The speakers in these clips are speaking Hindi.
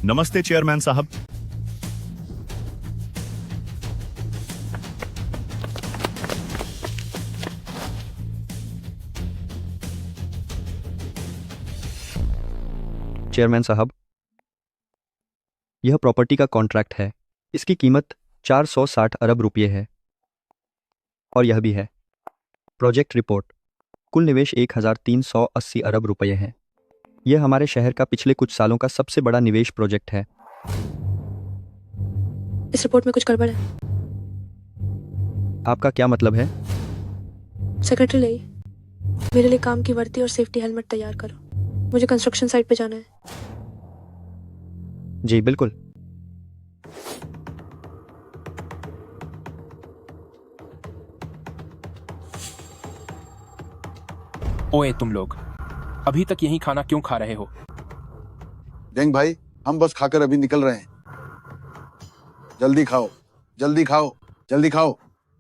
नमस्ते चेयरमैन साहब। चेयरमैन साहब, यह प्रॉपर्टी का कॉन्ट्रैक्ट है। इसकी कीमत 460 अरब रुपये है। और यह भी है प्रोजेक्ट रिपोर्ट। कुल निवेश 1380 अरब रुपये है। यह हमारे शहर का पिछले कुछ सालों का सबसे बड़ा निवेश प्रोजेक्ट है। इस रिपोर्ट में कुछ गड़बड़ है। आपका क्या मतलब है? सेक्रेटरी ले मेरे लिए काम की वर्दी और सेफ्टी हेलमेट तैयार करो। मुझे कंस्ट्रक्शन साइट पे जाना है। जी बिल्कुल। ओए तुम लोग अभी तक यही खाना क्यों खा रहे हो? डेंग भाई, हम बस खाकर अभी निकल रहे हैं। जल्दी खाओ, जल्दी खाओ, जल्दी खाओ,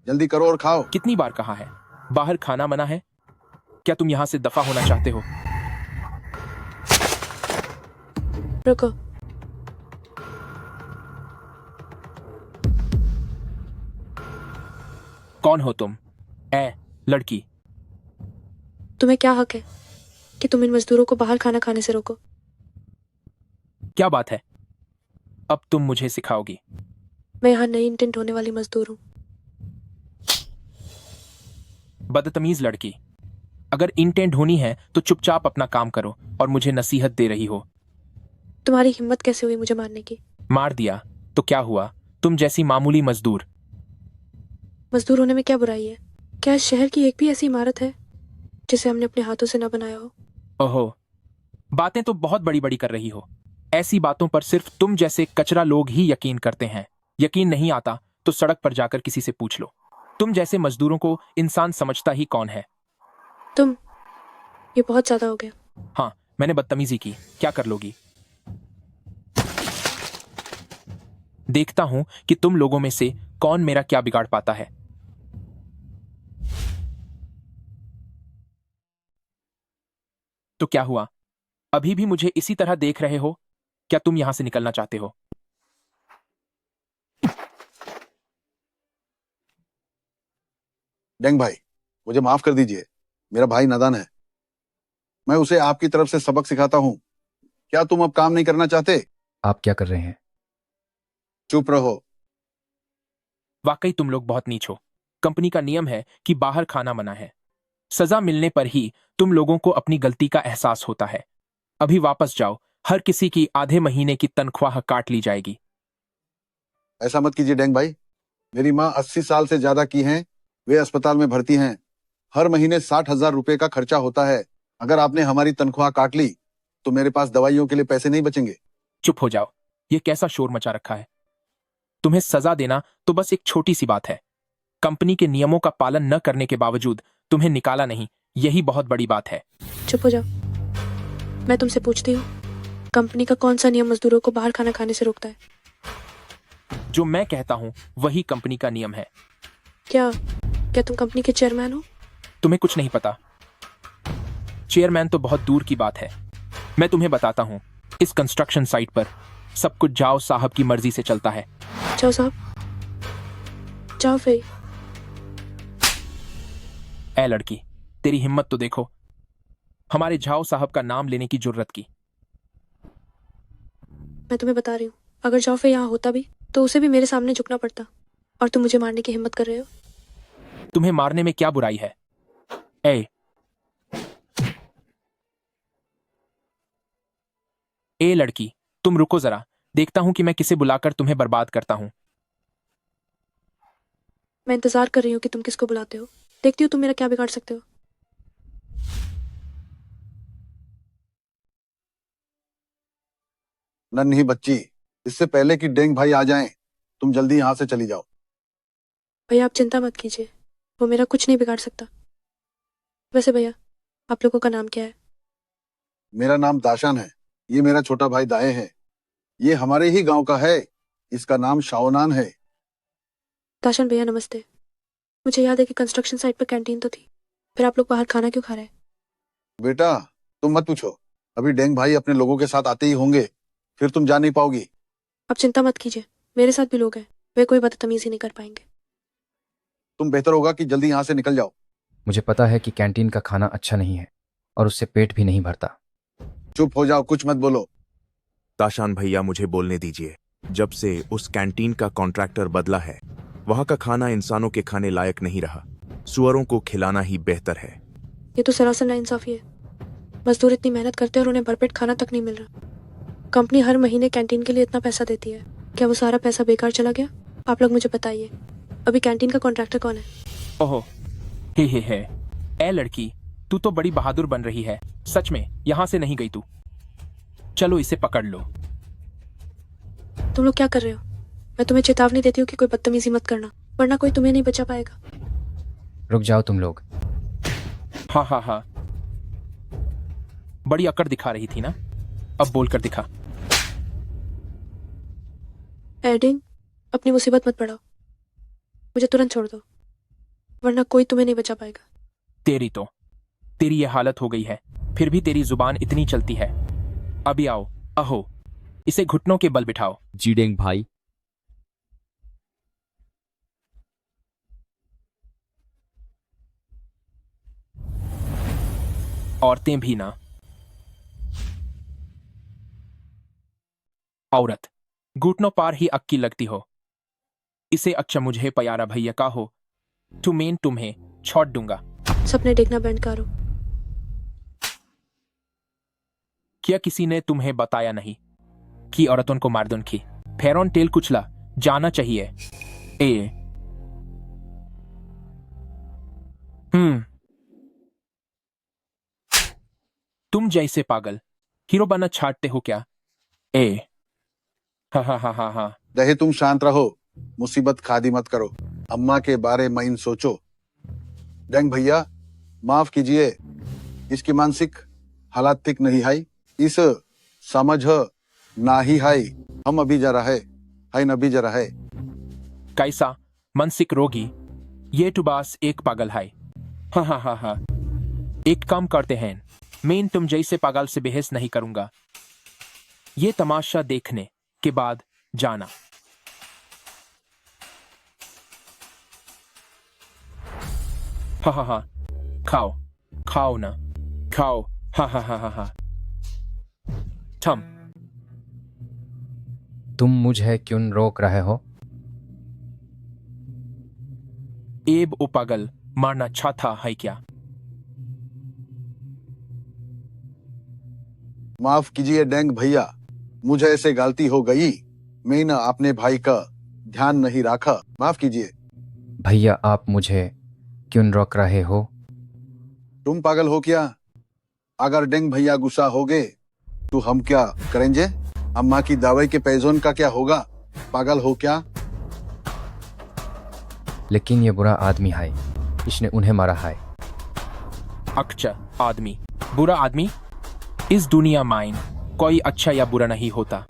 जल्दी करो और खाओ। कितनी बार कहा है बाहर खाना मना है? क्या तुम यहां से दफा होना चाहते हो? रुको। कौन हो तुम? लड़की, तुम्हें क्या हक है कि तुम इन मजदूरों को बाहर खाना खाने से रोको? क्या बात है? अब तुम मुझे सिखाओगी? मैं यहाँ नई इंटेंट होने वाली मजदूर हूँ। बदतमीज लड़की, अगर इंटेंट होनी है तो चुपचाप अपना काम करो और मुझे नसीहत दे रही हो। तुम्हारी हिम्मत कैसे हुई मुझे मारने की? मार दिया तो क्या हुआ? तुम जैसी मामूली मजदूर। मजदूर होने में क्या बुराई है? क्या इस शहर की एक भी ऐसी इमारत है जिसे हमने अपने हाथों से न बनाया हो? ओहो, बातें तो बहुत बड़ी बड़ी कर रही हो। ऐसी बातों पर सिर्फ तुम जैसे कचरा लोग ही यकीन करते हैं। यकीन नहीं आता तो सड़क पर जाकर किसी से पूछ लो। तुम जैसे मजदूरों को इंसान समझता ही कौन है? तुम, ये बहुत ज्यादा हो गया। हाँ, मैंने बदतमीजी की, क्या कर लोगी? देखता हूं कि तुम लोगों में से कौन मेरा क्या बिगाड़ पाता है। तो क्या हुआ? अभी भी मुझे इसी तरह देख रहे हो? क्या तुम यहां से निकलना चाहते हो? डेंग भाई, मुझे माफ कर दीजिए। मेरा भाई नादान है। मैं उसे आपकी तरफ से सबक सिखाता हूँ। क्या तुम अब काम नहीं करना चाहते? आप क्या कर रहे हैं? चुप रहो। वाकई तुम लोग बहुत नीच हो। कंपनी का नियम है कि बाहर खाना मना है। सजा मिलने पर ही तुम लोगों को अपनी गलती का एहसास होता है। अभी वापस जाओ, हर किसी की आधे महीने की तनख्वाह काट ली जाएगी। ऐसा मत कीजिए डेंग भाई। मेरी माँ 80 साल से ज्यादा की हैं। वे अस्पताल में भर्ती हैं। हर महीने 60,000 रुपए का खर्चा होता है। अगर आपने हमारी तनख्वाह काट ली तो मेरे पास दवाइयों के लिए पैसे नहीं बचेंगे। चुप हो जाओ। ये कैसा शोर मचा रखा है? तुम्हें सजा देना तो बस एक छोटी सी बात है। कंपनी के नियमों का पालन न करने के बावजूद तुम्हें निकाला नहीं, यही बहुत बड़ी बात है। चुप हो जाओ। मैं तुमसे पूछती हूँ, कंपनी का कौन सा नियम मजदूरों को बाहर खाना खाने से रोकता है? जो मैं कहता हूं वही कंपनी का नियम है। क्या क्या तुम कंपनी के चेयरमैन हो? तुम्हें कुछ नहीं पता। चेयरमैन तो बहुत दूर की बात है। मैं तुम्हें बताता हूं, इस कंस्ट्रक्शन साइट पर सब कुछ जाओ साहब की मर्जी से चलता है। जाओ साहब, जाओ फिर। ए लड़की, तेरी हिम्मत तो देखो। हमारे झाओ साहब का नाम लेने की जुर्रत की। मैं तुम्हें बता रही हूँ, अगर जाओफे यहाँ होता भी तो उसे भी मेरे सामने झुकना पड़ता। और तुम मुझे मारने की हिम्मत कर रहे हो? तुम्हें मारने में क्या बुराई है? ए लड़की, तुम रुको जरा। देखता हूं कि मैं किसे बुलाकर तुम्हें बर्बाद करता हूं। मैं इंतजार कर रही हूँ कि तुम किसको बुलाते हो। देखती हूँ तुम मेरा क्या बिगाड़ सकते हो। नन्ही बच्ची, इससे पहले कि डेंग भाई आ जाएं, तुम जल्दी यहाँ से चली जाओ। भैया आप चिंता मत कीजिए, वो मेरा कुछ नहीं बिगाड़ सकता। वैसे भैया, आप लोगों का नाम क्या है? मेरा नाम दाशान है। ये मेरा छोटा भाई दाए है। ये हमारे ही गांव का है। इसका नाम शाओनान है। दाशन भैया नमस्ते। मुझे याद है कि कंस्ट्रक्शन साइट पर कैंटीन तो थी, फिर आप लोग बाहर खाना क्यों खा रहे हैं? बेटा, तुम मत पूछो। अभी डेंग भाई अपने लोगों के साथ आते ही होंगे, फिर तुम जा नहीं पाओगी। आप चिंता मत कीजिए, मेरे साथ भी लोग हैं, वे कोई बदतमीजी नहीं कर पाएंगे। तुम बेहतर होगा कि जल्दी यहाँ से निकल जाओ। मुझे पता है कि कैंटीन का खाना अच्छा नहीं है और उससे पेट भी नहीं भरता। चुप हो जाओ, कुछ मत बोलो। ताशान भैया, मुझे बोलने दीजिए। जब से उस कैंटीन का कॉन्ट्रैक्टर बदला है, वहां का खाना इंसानों के खाने लायक नहीं रहा। सुअरों को खिलाना ही बेहतर है। ये तो सरासर नाइंसाफी है। मजदूर इतनी मेहनत करते हैं और उन्हें भरपेट खाना तक नहीं मिल रहा। कंपनी हर महीने कैंटीन के लिए इतना पैसा देती है, क्या वो सारा पैसा बेकार चला गया? आप लोग मुझे बताइए, अभी कैंटीन का कॉन्ट्रैक्टर कौन है? ओहो, हे। ए लड़की, तू तो बड़ी बहादुर बन रही है। सच में यहाँ से नहीं गई तू। चलो इसे पकड़ लो। तुम लोग क्या कर रहे हो? मैं तुम्हें चेतावनी देती हूँ कि कोई बदतमीजी मत करना, वरना कोई तुम्हें नहीं बचा पाएगा। रुक जाओ तुम लोग। हाँ, बड़ी अकड़ दिखा रही थी ना, अब बोलकर दिखा। एडिंग, अपनी मुसीबत मत बढ़ाओ, मुझे तुरंत छोड़ दो, वरना कोई तुम्हें नहीं बचा पाएगा। तेरी ये हालत हो गई है, फिर भी तेरी जुबान इतनी चलती है। अभी आओ, अहो, इसे घुटनों के बल बिठाओ। जी डेंग भाई। औरतें भी ना। औरत घुटनों पार ही अक्की लगती हो। इसे अच्छा मुझे प्यारा भैया का हो, तुम्हें छोड़ दूंगा। सपने देखना बैंड करो। क्या किसी ने तुम्हें बताया नहीं कि औरतों को मर्दों की फेरोन टेल कुचला जाना चाहिए? तुम जैसे पागल हीरो बनना चाहते हो क्या? हा। रहे तुम शांत रहो, मुसीबत खादी मत करो। अम्मा के बारे में इन सोचो। डेंग भैया, माफ कीजिए, इसकी मानसिक हालात ठीक नहीं है। इस समझ ना ही है। हम अभी जा रहा है न, अभी जा रहा है। कैसा मानसिक रोगी? ये तो बस एक पागल है। हा। एक काम करते हैं, मैं तुम जैसे पागल से बहस नहीं करूंगा। ये तमाशा देखने के बाद जाना। हा। खाओ ना, खाओ। हा। थम। तुम मुझे क्यों रोक रहे हो? एब ओ पागल मारना चाहता है क्या? माफ कीजिए डेंग भैया, मुझे ऐसे गलती हो गई। मैं न अपने भाई का ध्यान नहीं रखा, माफ कीजिए। भैया, आप मुझे क्यों रोक रहे हो? तुम पागल हो क्या? अगर डेंग भैया गुस्सा हो गए तो हम क्या करेंगे? अम्मा की दवाई के पैसों का क्या होगा? पागल हो क्या? लेकिन ये बुरा आदमी है, इसने उन्हें मारा है। अच्छा आदमी, बुरा आदमी? इस दुनिया में कोई अच्छा या बुरा नहीं होता,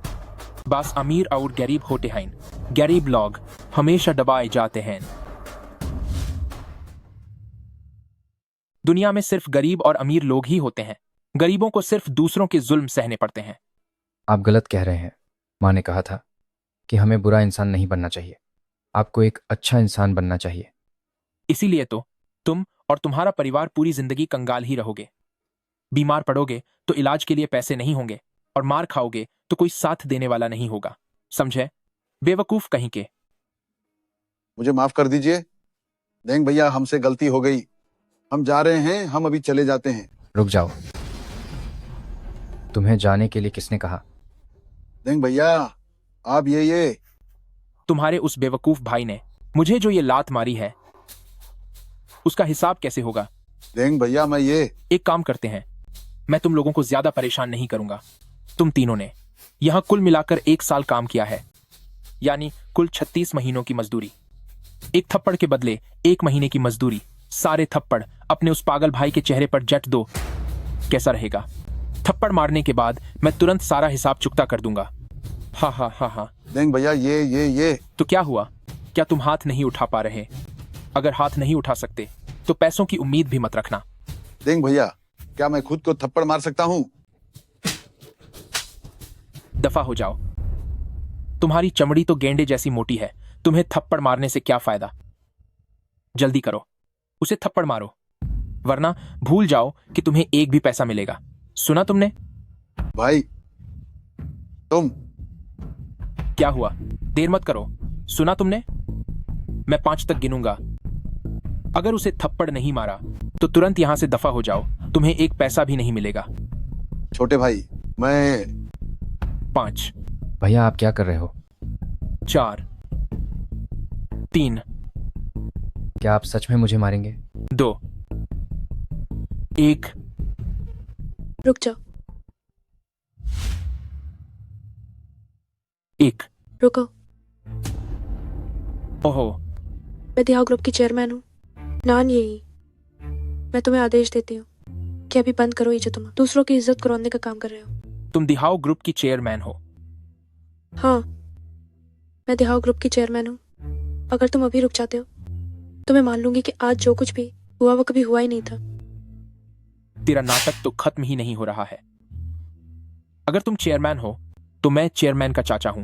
बस अमीर और गरीब होते हैं। गरीब लोग हमेशा दबाए जाते हैं। दुनिया में सिर्फ गरीब और अमीर लोग ही होते हैं। गरीबों को सिर्फ दूसरों के जुल्म सहने पड़ते हैं। आप गलत कह रहे हैं। माँ ने कहा था कि हमें बुरा इंसान नहीं बनना चाहिए, आपको एक अच्छा इंसान बनना चाहिए। इसीलिए तो तुम और तुम्हारा परिवार पूरी जिंदगी कंगाल ही रहोगे। बीमार पड़ोगे तो इलाज के लिए पैसे नहीं होंगे, और मार खाओगे तो कोई साथ देने वाला नहीं होगा। समझे? बेवकूफ कहीं के। मुझे माफ कर दीजिए डेंग भैया, हमसे गलती हो गई। हम जा रहे हैं, हम अभी चले जाते हैं। रुक जाओ, तुम्हें जाने के लिए किसने कहा? डेंग भैया, आप ये तुम्हारे उस बेवकूफ भाई ने मुझे जो ये लात मारी है, उसका हिसाब कैसे होगा? डेंग भैया, मैं ये एक काम करते हैं, मैं तुम लोगों को ज्यादा परेशान नहीं करूंगा। तुम तीनों ने यहां कुल मिलाकर 1 साल काम किया है, यानी कुल 36 महीनों की मजदूरी। एक थप्पड़ के बदले 1 महीने की मजदूरी। सारे थप्पड़ अपने उस पागल भाई के चेहरे पर जट दो। कैसा रहेगा? थप्पड़ मारने के बाद मैं तुरंत सारा हिसाब चुकता कर दूंगा। हा। डेंग भैया, ये तो क्या हुआ? क्या तुम हाथ नहीं उठा पा रहे? अगर हाथ नहीं उठा सकते तो पैसों की उम्मीद भी मत रखना। डेंग भैया, क्या मैं खुद को थप्पड़ मार सकता हूँ? दफा हो जाओ। तुम्हारी चमड़ी तो गेंडे जैसी मोटी है, तुम्हें थप्पड़ मारने से क्या फायदा। जल्दी करो, उसे थप्पड़ मारो, वरना भूल जाओ कि तुम्हें एक भी पैसा मिलेगा। सुना तुमने? भाई तुम क्या हुआ? देर मत करो। सुना तुमने? मैं 5 तक गिनूंगा। अगर उसे थप्पड़ नहीं मारा तो तुरंत यहां से दफा हो जाओ, तुम्हें एक पैसा भी नहीं मिलेगा। छोटे भाई, मैं 5, भैया आप क्या कर रहे हो? 4, 3, क्या आप सच में मुझे मारेंगे? 2, 1। रुक जाओ। 1। रुको। ओहो, मैं दिहाओ ग्रुप की चेयरमैन हूँ, नान यही। मैं तुम्हें आदेश देती हूँ कि अभी बंद करो ये जो तुम दूसरों की इज्जत करवाने का काम कर रहे हो। तुम दिहाओ ग्रुप की चेयरमैन हो? हाँ, मैं दिहाओ ग्रुप की चेयरमैन हूँ। अगर तुम अभी रुक जाते हो तो मैं मान लूंगी कि आज जो कुछ भी हुआ वो कभी हुआ ही नहीं था। तेरा नाटक तो खत्म ही नहीं हो रहा है। अगर तुम चेयरमैन हो तो मैं चेयरमैन का चाचा हूं।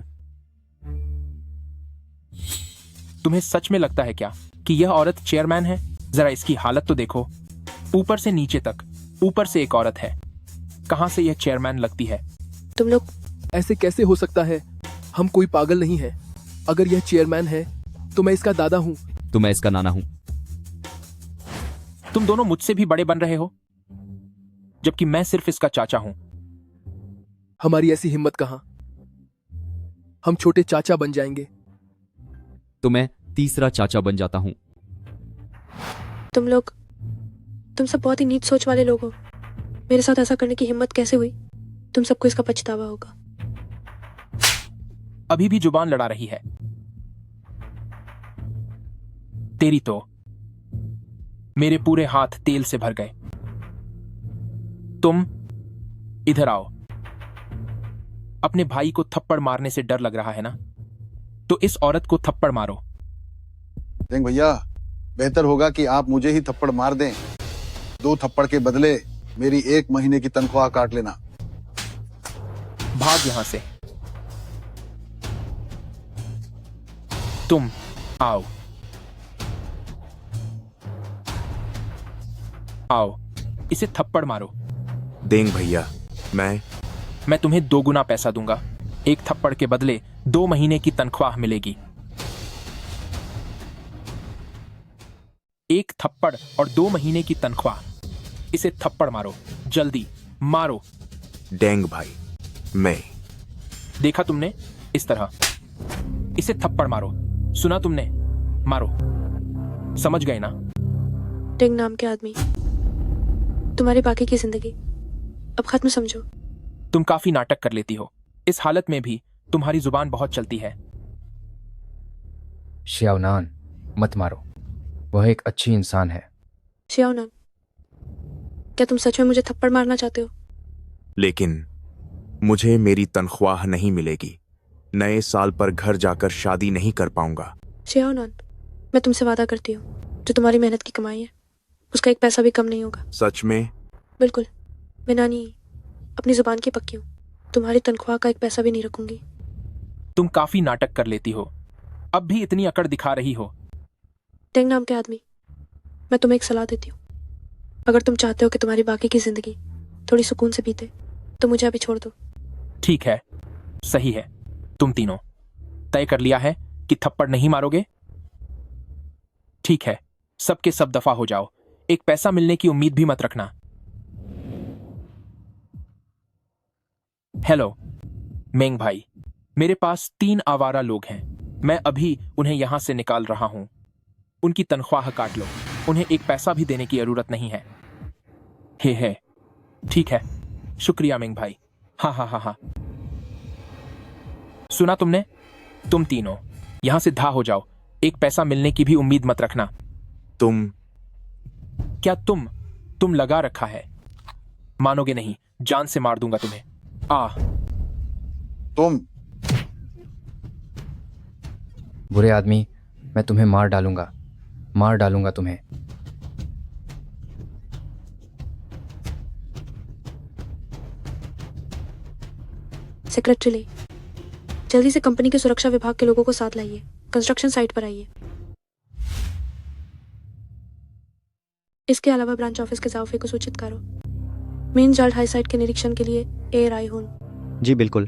तुम्हें सच में लगता है क्या कि यह औरत चेयरमैन है? जरा इसकी हालत तो देखो, ऊपर से नीचे तक, ऊपर से एक औरत है। कहां से यह चेयरमैन लगती है? तुम लोग ऐसे कैसे हो सकता है? हम कोई पागल नहीं है। अगर यह चेयरमैन है तो मैं इसका दादा हूँ। तो मैं इसका नाना हूं। तुम दोनों मुझसे भी बड़े बन रहे हो, जबकि मैं सिर्फ इसका चाचा हूं। हमारी ऐसी हिम्मत कहाँ? हम छोटे चाचा बन जाएंगे। तो मैं तीसरा चाचा बन जाता हूं। तुम सब बहुत ही नीच सोच वाले लोग हो। मेरे साथ ऐसा करने की हिम्मत कैसे हुई? तुम सबको इसका पछतावा होगा। अभी भी जुबान लड़ा रही है तेरी तो। मेरे पूरे हाथ तेल से भर गए। तुम इधर आओ। अपने भाई को थप्पड़ मारने से डर लग रहा है ना? तो इस औरत को थप्पड़ मारो। देंग भैया, बेहतर होगा कि आप मुझे ही थप्पड़ मार दें। 2 थप्पड़ के बदले मेरी 1 महीने की तनख्वाह काट लेना। भाग यहां से। तुम आओ, आओ, इसे थप्पड़ मारो। देंग भैया, मैं तुम्हें 2 गुना पैसा दूंगा। 1 थप्पड़ के बदले 2 महीने की तनख्वाह मिलेगी। 1 थप्पड़ और 2 महीने की तनख्वाह। इसे थप्पड़ मारो, जल्दी मारो। डेंग भाई, मैं देखा तुमने? इस तरह इसे थप्पड़ मारो। सुना तुमने? मारो। समझ गए ना? टिंग नाम के आदमी, तुम्हारी बाकी की जिंदगी अब खत्म समझो। तुम काफी नाटक कर लेती हो। इस हालत में भी तुम्हारी जुबान बहुत चलती है। श्यावनान, मत मारो। वह एक अच्छी इंसान है। शियाओनान, क्या तुम सच में मुझे थप्पड़ मारना चाहते हो? लेकिन मुझे मेरी तनख्वाह नहीं मिलेगी। नए साल पर घर जाकर शादी नहीं कर पाऊंगा। शियाओनान, मैं तुमसे वादा करती हूँ, जो तुम्हारी मेहनत की कमाई है उसका एक पैसा भी कम नहीं होगा। सच में? बिल्कुल। मैं नानी अपनी जुबान की पक्की हूँ। तुम्हारी तनख्वाह का एक पैसा भी नहीं रखूंगी। तुम काफी नाटक कर लेती हो। अब भी इतनी अकड़ दिखा रही हो। टेंग नाम के आदमी, मैं तुम्हें एक सलाह देती हूँ। अगर तुम चाहते हो कि तुम्हारी बाकी की जिंदगी थोड़ी सुकून से बीते तो मुझे अभी छोड़ दो। ठीक है, सही है। तुम तीनों तय कर लिया है कि थप्पड़ नहीं मारोगे? ठीक है, सबके सब दफा हो जाओ। एक पैसा मिलने की उम्मीद भी मत रखना। हेलो मेंग भाई, मेरे पास 3 आवारा लोग हैं। मैं अभी उन्हें यहां से निकाल रहा हूं। उनकी तनख्वाह काट लो। उन्हें एक पैसा भी देने की जरूरत नहीं है। हे ठीक है, शुक्रिया मेंग भाई। हाँ हाँ हाँ हाँ। सुना तुमने? तुम तीनों यहां से धा हो जाओ। एक पैसा मिलने की भी उम्मीद मत रखना। तुम क्या तुम लगा रखा है? मानोगे नहीं, जान से मार दूंगा तुम्हें। तुम बुरे आदमी, मैं तुम्हें मार डालूंगा तुम्हें। सेक्रेटरी जल्दी से कंपनी के सुरक्षा विभाग के लोगों को साथ लाइए, कंस्ट्रक्शन साइट पर आइए। इसके अलावा ब्रांच ऑफिस के जाओफे को सूचित करो। मेन जाल्ट हाई साइट के निरीक्षण के लिए एयर आई हूं। जी बिल्कुल।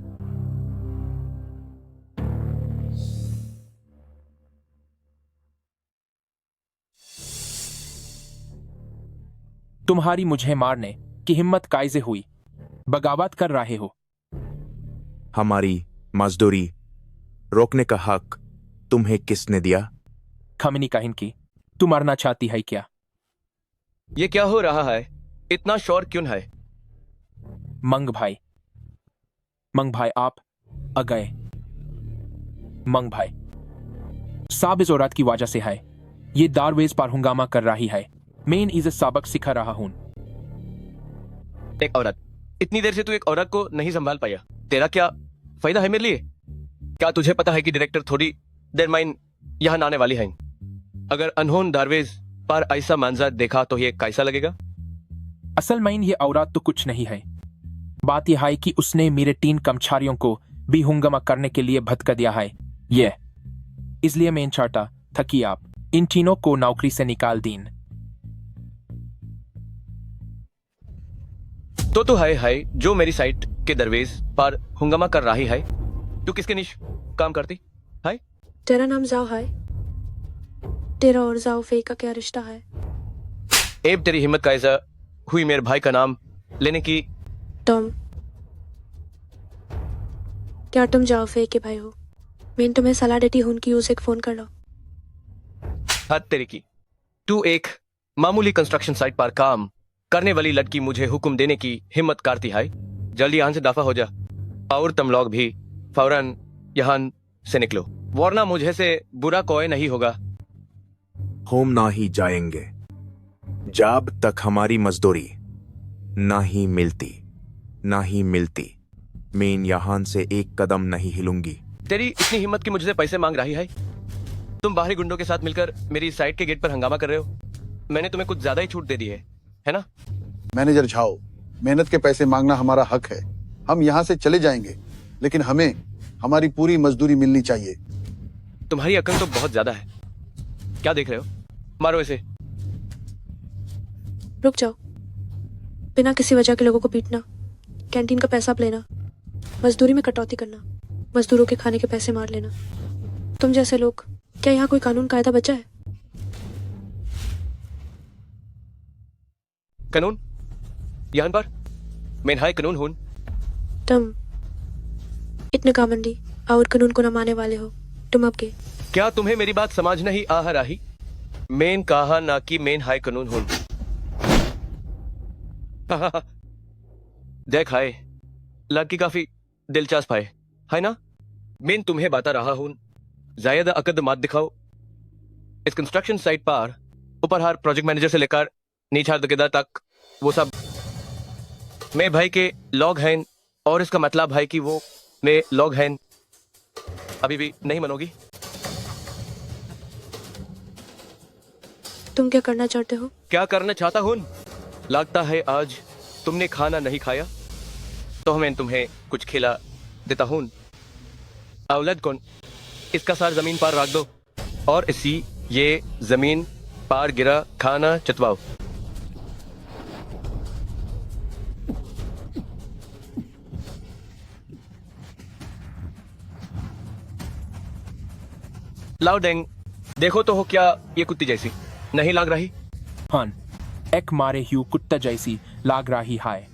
तुम्हारी मुझे मारने की हिम्मत कायजे हुई, बगावत कर रहे हो। हमारी मजदूरी रोकने का हक तुम्हें किसने दिया? खमनी काहिन की, तू मरना चाहती है क्या? ये क्या हो रहा है? इतना शोर क्यों है? मंग भाई आप आ गए। मंग भाई साब इस औरत की वजह से है। ये दारवेज पर हंगामा कर रही है। मैं इसे सबक सिखा रहा हूं। एक औरत, इतनी देर से तू एक औरत को नहीं संभाल पाया। तेरा क्या फायदा है मेरे लिए? क्या तुझे पता है कि डायरेक्टर थोड़ी देर में यहां आने वाली है? अगर अनहोन दारवेज पर ऐसा मंजर देखा तो ये कैसा लगेगा? असल में ये औरत तो कुछ नहीं है। बात यह है कि उसने मेरे 3 कर्मचारियों को भी हंगामा करने के लिए भटका दिया है। ये इसलिए मैं चाहता था कि आप इन तीनों को नौकरी से निकाल दीन। तो तू है जो मेरी साइट के दरवेज पर हंगामा कर रही है। तू किसके निश काम करती है? तेरा नाम जाओ है। तेरा और जाओ फे का क्या रिश्ता है? एब तेरी हिम्मत कैसा हुई मेरे भाई का नाम लेने की? टॉम, क्या तुम जाओ फे के भाई हो? मैं तुम्हें सलाह देती हूं कि उसे एक फोन कर लो। हद तेरी की। तू एक मामूली कंस्ट्रक्शन साइट पर काम करने वाली लड़की मुझे हुक्म देने की हिम्मत करती है? जल्दी यहां से दफा हो जा और तुम लोग भी फौरन यहां से निकलो, वरना मुझे से बुरा कोई नहीं होगा। हम ना ही जाएंगे जब तक हमारी मजदूरी ना ही मिलती। मैं यहां से एक कदम नहीं हिलूंगी। तेरी इतनी हिम्मत कि मुझसे पैसे मांग रही है? तुम बाहरी गुंडों के साथ मिलकर मेरी साइट के गेट पर हंगामा कर रहे हो। मैंने तुम्हें कुछ ज्यादा ही छूट दे दी है ना? मैनेजर झाओ, मेहनत के पैसे मांगना हमारा हक है। हम यहाँ से चले जाएंगे, लेकिन हमें हमारी पूरी मजदूरी मिलनी चाहिए। तुम्हारी अकल तो बहुत ज्यादा है। क्या देख रहे हो? मारो इसे। रुक जाओ। बिना किसी वजह के लोगों को पीटना, कैंटीन का पैसा आप लेना, मजदूरी में कटौती करना, मजदूरों के खाने के पैसे मार लेना, तुम जैसे लोग, क्या यहाँ कोई कानून कायदा बचा है? कानून यहाँ पर मैं हाय कानून हूं। तुम इतने कामंडी और कानून को न मानने वाले हो। तुम अब के क्या तुम्हें मेरी बात समझ नहीं आ रही? मेन कहा ना कि मेन हाय कानून हूं। देख हाय, लड़की काफी दिलचस्प है ना? मैं तुम्हें बता रहा हूं, ज्यादा अकद मत दिखाओ। इस कंस्ट्रक्शन साइट पर ऊपर हर प्रोजेक्ट मैनेजर से लेकर नीचे हर दुकानदार तक वो सब मेरे भाई के लोग हैं, और इसका मतलब है कि वो मेरे लोग हैं। अभी भी नहीं मनोगी? तुम क्या करना चाहते हो? क्या करना चाहता हूं? लगता है आज तुमने खाना नहीं खाया, तो मैं तुम्हें कुछ खिला देता हूं। औलद कौन, इसका सार जमीन पर रख दो और इसी ये जमीन पर गिरा खाना चटवाओ। लाओ डेंग, देखो तो हो क्या ये कुत्ती जैसी नहीं लग रही? हाँ, एक मारे ह्यू कुत्ता जैसी लाग रही है।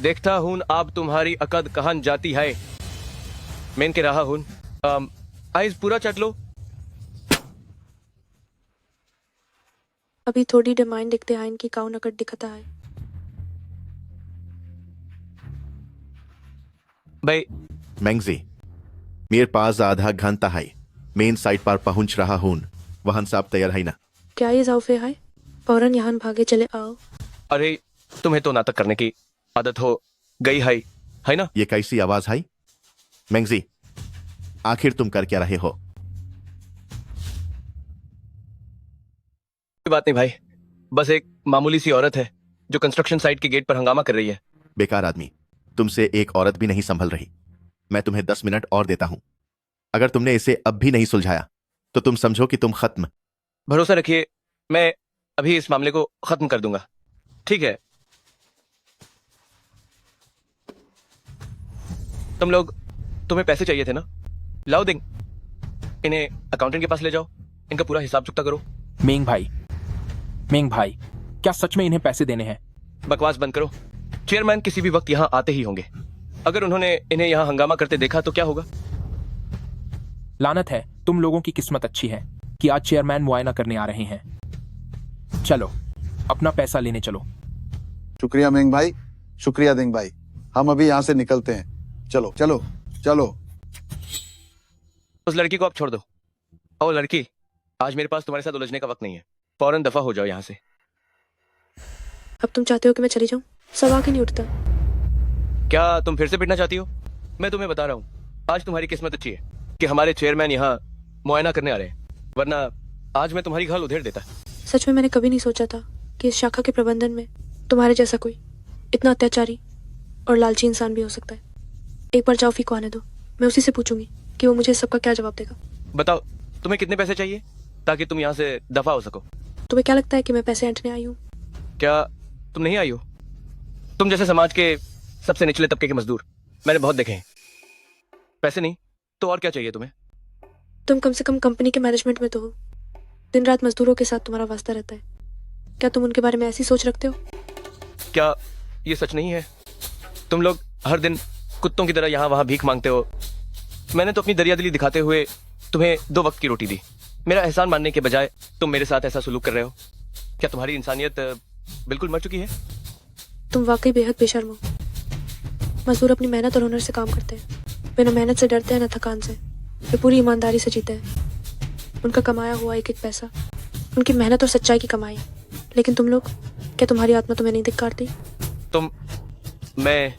देखता हूं अब तुम्हारी अकद कहां जाती है। मैं के रहा हूं। आइज पूरा चट लो। अभी थोड़ी डिमांड दिखते हैं इनकी काउ नकट दिखता है। भाई मैंगजी, मेरे पास आधा घंटा है। मेन साइट पर पहुंच रहा हूं। वहां सब तैयार है ना? क्या ये जाओफे है? फौरन यहाँ भागे चले आओ। अरे तुम्हें तो नाटक करने की आदत हो गई है ना? ये कैसी आवाज है? मैंगजी, आखिर तुम कर क्या रहे हो? कोई बात नहीं भाई, बस एक मामूली सी औरत है जो कंस्ट्रक्शन साइट के गेट पर हंगामा कर रही है। बेकार आदमी, तुमसे एक औरत भी नहीं संभल रही। मैं तुम्हें 10 मिनट और देता हूं। अगर तुमने इसे अब भी नहीं सुलझाया तो तुम समझो कि तुम खत्म। भरोसा रखिए, मैं अभी इस मामले को खत्म कर दूंगा। ठीक है, तुम्हें पैसे चाहिए थे ना? लाओ देंग, इन्हें अकाउंटेंट के पास ले जाओ, इनका पूरा हिसाब चुकता करो। मेंग भाई, क्या सच में इन्हें पैसे देने हैं? बकवास बंद करो। चेयरमैन किसी भी वक्त यहाँ आते ही होंगे। अगर उन्होंने इन्हें यहाँ हंगामा करते देखा तो क्या होगा? लानत है, तुम लोगों की किस्मत अच्छी है कि आज चेयरमैन मुआयना करने आ रहे हैं। चलो अपना पैसा लेने चलो। शुक्रिया मेंग भाई, शुक्रिया देंग भाई। हम अभी यहाँ से निकलते हैं। चलो चलो चलो। उस लड़की को आप छोड़ दो। ओ लड़की, आज मेरे पास तुम्हारे साथ उलझने का वक्त नहीं है, फौरन दफा हो जाओ यहाँ से। अब तुम चाहते हो कि मैं चली जाऊं? सवाल ही नहीं उठता। क्या तुम फिर से पिटना चाहती हो? मैं तुम्हें बता रहा हूँ, आज तुम्हारी किस्मत अच्छी है कि हमारे चेयरमैन यहाँ मुआयना करने आ रहे हैं, वरना आज मैं तुम्हारी घाल उधेड़ देता। सच में मैंने कभी नहीं सोचा था कि इस शाखा के प्रबंधन में तुम्हारे जैसा कोई इतना अत्याचारी और लालची इंसान भी हो सकता है। एक बार जाओ, फीको आने दो, मैं उसी से पूछूंगी कि वो मुझे इस सबका क्या जवाब देगा। बताओ, तुम्हें कितने पैसे चाहिए ताकि तुम यहाँ से दफा हो सको? तुम्हें क्या लगता है कि मैं पैसे ऐंठने आई हूँ? क्या तुम नहीं आई हो? तुम जैसे समाज के सबसे निचले तबके के मजदूर मैंने बहुत देखे हैं। पैसे नहीं तो और क्या चाहिए तुम्हें? तुम कम से कम कंपनी के मैनेजमेंट में तो हो। दिन रात मजदूरों के साथ तुम्हारा वास्ता रहता है। क्या तुम उनके बारे में ऐसी सोच रखते हो? क्या ये सच नहीं है? तुम लोग हर दिन कुत्तों की तरह यहाँ वहाँ भीख मांगते हो। मैंने तो अपनी दरियादिली दिखाते हुए तुम्हें 2 वक्त की रोटी दी। मेरा एहसान मानने के बजाय तुम मेरे साथ ऐसा सलूक कर रहे हो। क्या तुम्हारी इंसानियत बिल्कुल मर चुकी है? तुम वाकई बेहद बेशर्म हो। मजदूर अपनी मेहनत और हुनर से काम करते हैं, वे न मेहनत से डरते हैं न थकान से। वे पूरी ईमानदारी से जीते हैं। उनका कमाया हुआ एक एक पैसा उनकी मेहनत और सच्चाई की कमाई। लेकिन तुम लोग, क्या तुम्हारी आत्मा तुम्हें नहीं धिक्कारती? मैं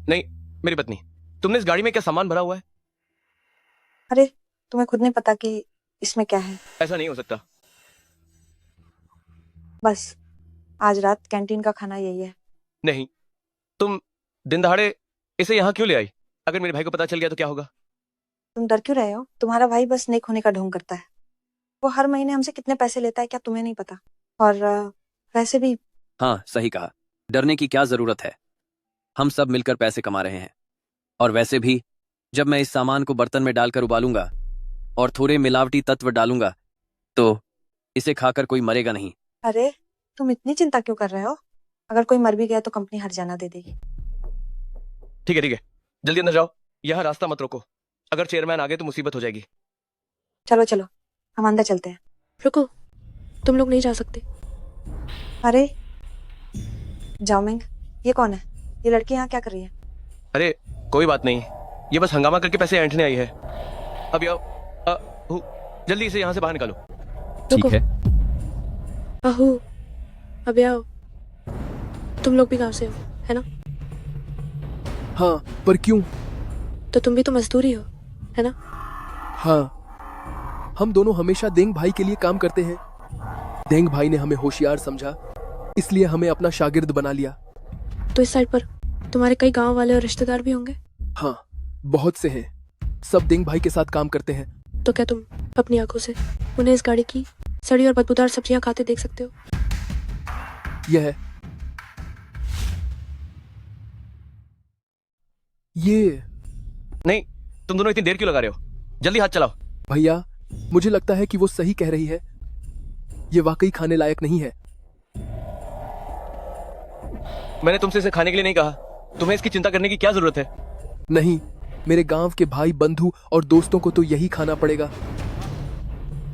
नहीं, मेरी पत्नी, तुमने इस गाड़ी में क्या सामान भरा हुआ है? अरे, तुम्हें खुद नहीं पता कि इसमें क्या है? ऐसा नहीं हो सकता। बस आज रात कैंटीन का खाना यही है। नहीं, तुम दिन दहाड़े इसे यहाँ क्यों ले आई? अगर मेरे भाई को पता चल गया तो क्या होगा? तुम डर क्यों रहे हो? तुम्हारा भाई बस नेक होने का ढोंग करता है। वो हर महीने हमसे कितने पैसे लेता है क्या तुम्हें नहीं पता? और वैसे भी हाँ, सही कहा। डरने की क्या जरूरत है? हम सब मिलकर पैसे कमा रहे हैं। और वैसे भी जब मैं इस सामान को बर्तन में डालकर उबालूंगा और थोड़े मिलावटी तत्व डालूंगा तो इसे खाकर कोई मरेगा नहीं। अरे, तुम इतनी चिंता क्यों कर रहे हो? अगर कोई मर भी गया तो कंपनी हर्जाना दे देगी। ठीक है, जल्दी अंदर जाओ, यहाँ रास्ता मत रोको। अगर चेयरमैन आ गए तो मुसीबत हो जाएगी। चलो चलो, हम अंदर चलते हैं। रुको, तुम लोग नहीं जा सकते। अरे जाओमिंग, ये कौन है? ये लड़की यहाँ क्या कर रही है? अरे कोई बात नहीं, ये बस हंगामा करके पैसे ऐंठने आई है। अभी आओ, जल्दी इसे यहाँ से बाहर निकालो। ठीक है। आहू, अबे आओ। तुम लोग भी गांव से हो, है ना? हाँ, पर क्यों? तो तुम भी तो मजदूर ही हो, है ना? हाँ, हम दोनों हमेशा देंग भाई के लिए काम करते हैं। देंग भाई ने हमें होशियार समझा, इसलिए हमें अपना शागिर्द बना लिया। तो इस साइड पर तुम्हारे कई गांव वाले और रिश्तेदार भी होंगे? हाँ, बहुत से हैं। सब देंग भाई के साथ काम करते हैं। तो क्या तुम अपनी आंखों से उन्हें इस गाड़ी की सड़ी और बदबूदार सब्जियां खाते देख सकते हो? ये नहीं, तुम दोनों इतनी देर क्यों लगा रहे हो? जल्दी हाथ चलाओ। भैया, मुझे लगता है कि वो सही कह रही है। ये वाकई खाने लायक नहीं है। मैंने तुमसे इसे खाने के लिए नहीं कहा। तुम्हें इसकी चिंता करने की क्या जरूरत है? नहीं, मेरे गांव के भाई, बंधु और दोस्तों को तो यही खाना पड़ेगा।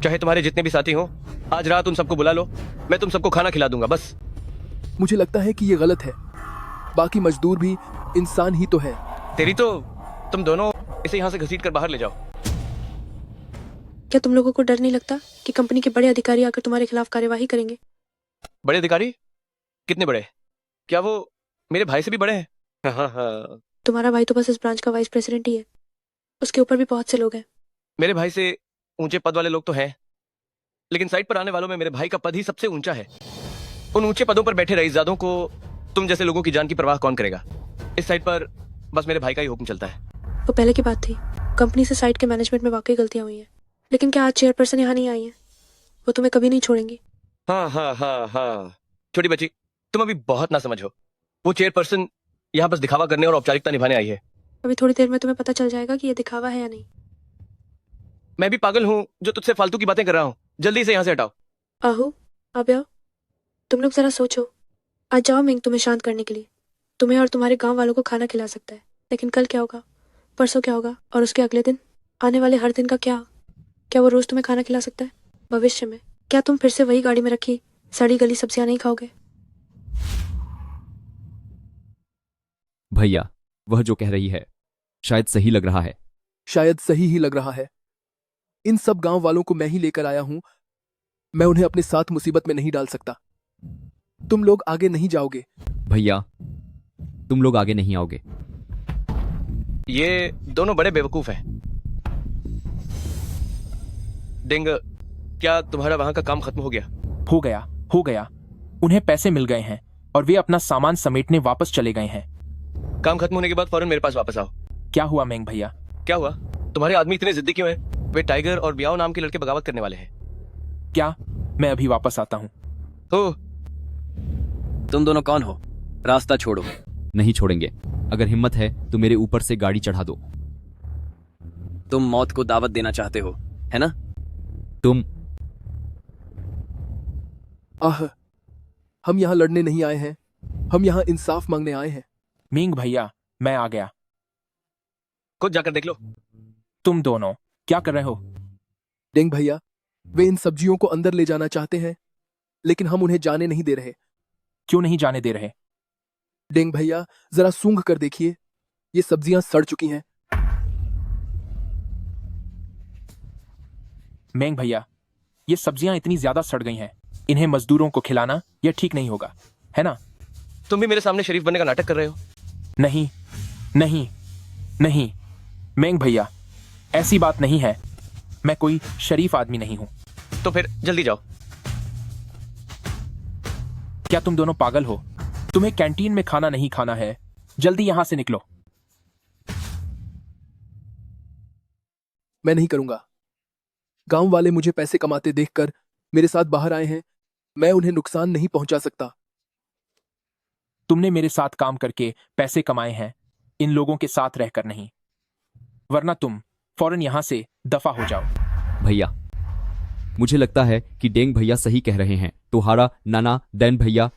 चाहे तुम्हारे जितने भी साथी हो, आज रात उन सबको बुला लो, मैं तुम सबको खाना खिला दूंगा। बस मुझे लगता है कि ये गलत है। बाकी मजदूर भी इंसान ही तो है। तुम दोनों इसे यहाँ से घसीट कर बाहर ले जाओ। क्या तुम लोगों को डर नहीं लगता कि कंपनी के बड़े अधिकारी आकर तुम्हारे खिलाफ कार्यवाही करेंगे? बड़े अधिकारी? कितने बड़े? क्या वो मेरे भाई से भी बड़े हैं? हाँ हाँ, तुम्हारा भाई तो बस इस ब्रांच का वाइस प्रेसिडेंट ही है, उसके ऊपर भी बहुत से लोग हैं। मेरे भाई से ऊंचे पद वाले लोग तो हैं, लेकिन साइट पर आने वालों में मेरे भाई का पद ही सबसे ऊंचा है। उन ऊंचे पदों पर बैठे रईसजादों को तुम जैसे लोगों की जान की परवाह कौन करेगा? इस साइट पर बस मेरे भाई का ही हुक्म चलता है। वो पहले की बात थी। कंपनी से साइट के मैनेजमेंट में वाकई गलतियां हुई हैं, लेकिन क्या आज चेयरपर्सन यहाँ नहीं आई है? वो तुम्हें कभी नहीं छोड़ेंगी। हाँ हाँ हाँ हाँ, छोटी बच्ची, तुम अभी बहुत ना समझो। वो चेयरपर्सन यहाँ बस दिखावा करने और औपचारिकता निभाने आई है। अभी थोड़ी देर में तुम्हें पता चल जाएगा कि ये दिखावा है या नहीं। मैं भी पागल हूँ जो तुझसे फालतू की बातें कर रहा हूँ। जल्दी से यहाँ से हटाओ। आहो, अब आओ। तुम लोग जरा सोचो। आज जाओ मिंग तुम्हें शांत करने के लिए। तुम्हें और तुम्हारे गांव वालों को खाना खिला सकता है, लेकिन कल क्या होगा, परसों क्या होगा, और उसके अगले दिन, आने वाले हर दिन का क्या वो रोज तुम्हें खाना खिला सकता है? भविष्य में क्या तुम फिर से वही गाड़ी में रखी सड़ी गली सब्जियां नहीं खाओगे? भैया, वह जो कह रही है शायद सही लग रहा है। शायद सही ही लग रहा है। इन सब गांव वालों को मैं ही लेकर आया हूं। मैं उन्हें अपने साथ मुसीबत में नहीं डाल सकता। तुम लोग आगे नहीं जाओगे। भैया, तुम लोग आगे नहीं आओगे। ये दोनों बड़े बेवकूफ हैं। डिंग, क्या तुम्हारा वहां का काम खत्म हो गया? हो गया। उन्हें पैसे मिल गए हैं और वे अपना सामान समेटने वापस चले गए हैं। काम खत्म होने के बाद फौरन मेरे पास वापस आओ। क्या हुआ मेंग भैया? क्या हुआ? तुम्हारे आदमी इतने जिद्दी क्यों हैं? वे टाइगर और बियाओ नाम के लड़के बगावत करने वाले हैं। क्या? मैं अभी वापस आता हूँ। हो, तुम दोनों कौन हो? रास्ता छोड़ो। नहीं छोड़ेंगे। अगर हिम्मत है तो मेरे ऊपर से गाड़ी चढ़ा दो। तुम मौत को दावत देना चाहते हो, है ना? तुम आह, हम यहाँ लड़ने नहीं आए हैं। हम यहाँ इंसाफ मांगने आए हैं। मेंग भैया, मैं आ गया। खुद जाकर देख लो। तुम दोनों क्या कर रहे हो? डेंग भैया, वे इन सब्जियों को अंदर ले जाना चाहते हैं, लेकिन हम उन्हें जाने नहीं दे रहे। क्यों नहीं जाने दे रहे? डेंग भैया, जरा सूंघ कर देखिए, ये सब्जियां सड़ चुकी हैं। मेंग भैया, ये सब्जियां इतनी ज्यादा सड़ गई हैं, इन्हें मजदूरों को खिलाना यह ठीक नहीं होगा, है ना? तुम भी मेरे सामने शरीफ बनने का नाटक कर रहे हो। नहीं नहीं नहीं मेंग भैया, ऐसी बात नहीं है। मैं कोई शरीफ आदमी नहीं हूं। तो फिर जल्दी जाओ। क्या तुम दोनों पागल हो? तुम्हें कैंटीन में खाना नहीं खाना है। जल्दी यहां से निकलो। मैं नहीं करूंगा। गांव वाले मुझे पैसे कमाते देखकर मेरे साथ बाहर आए हैं। मैं उन्हें नुकसान नहीं पहुंचा सकता। तुमने मेरे साथ काम करके पैसे कमाए हैं, इन लोगों के साथ रहकर नहीं, वरना तुम फौरन यहां से दफा हो जाओ। भैया, मुझे लगता है कि डेंग भैया सही कह रहे हैं। तुहारा नाना दैन भैया,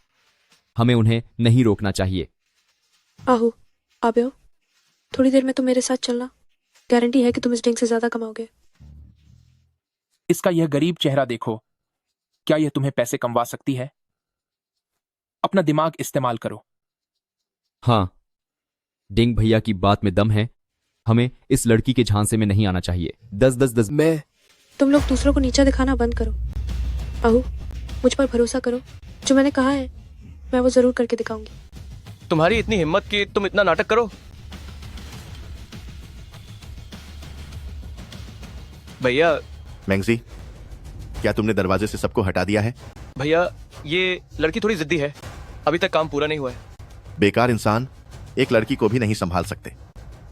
हमें उन्हें नहीं रोकना चाहिए। आहो, आप आओ। थोड़ी देर में तुम मेरे साथ चलना। गारंटी है कि तुम इस डेंग से ज्यादा कमाओगे। इसका यह गरीब चेहरा देखो। क्या यह तुम्हें पैसे कमवा सकती है? अपना दिमाग इस्तेमाल करो। हाँ, डेंग भैया की बात में दम है। हमें इस लड़की के झांसे में नहीं आना चाहिए। 10-10-10। मैं तुम लोग दूसरों को नीचा दिखाना बंद करो। आहो, मुझ पर भरोसा करो। जो मैंने कहा है मैं वो जरूर करके दिखाऊंगी। तुम्हारी इतनी हिम्मत कि तुम इतना नाटक करो। भैया, मैंगजी, क्या तुमने दरवाजे से सबको हटा दिया है? भैया, ये लड़की थोड़ी जिद्दी है। अभी तक काम पूरा नहीं हुआ है। बेकार इंसान एक लड़की को भी नहीं संभाल सकते।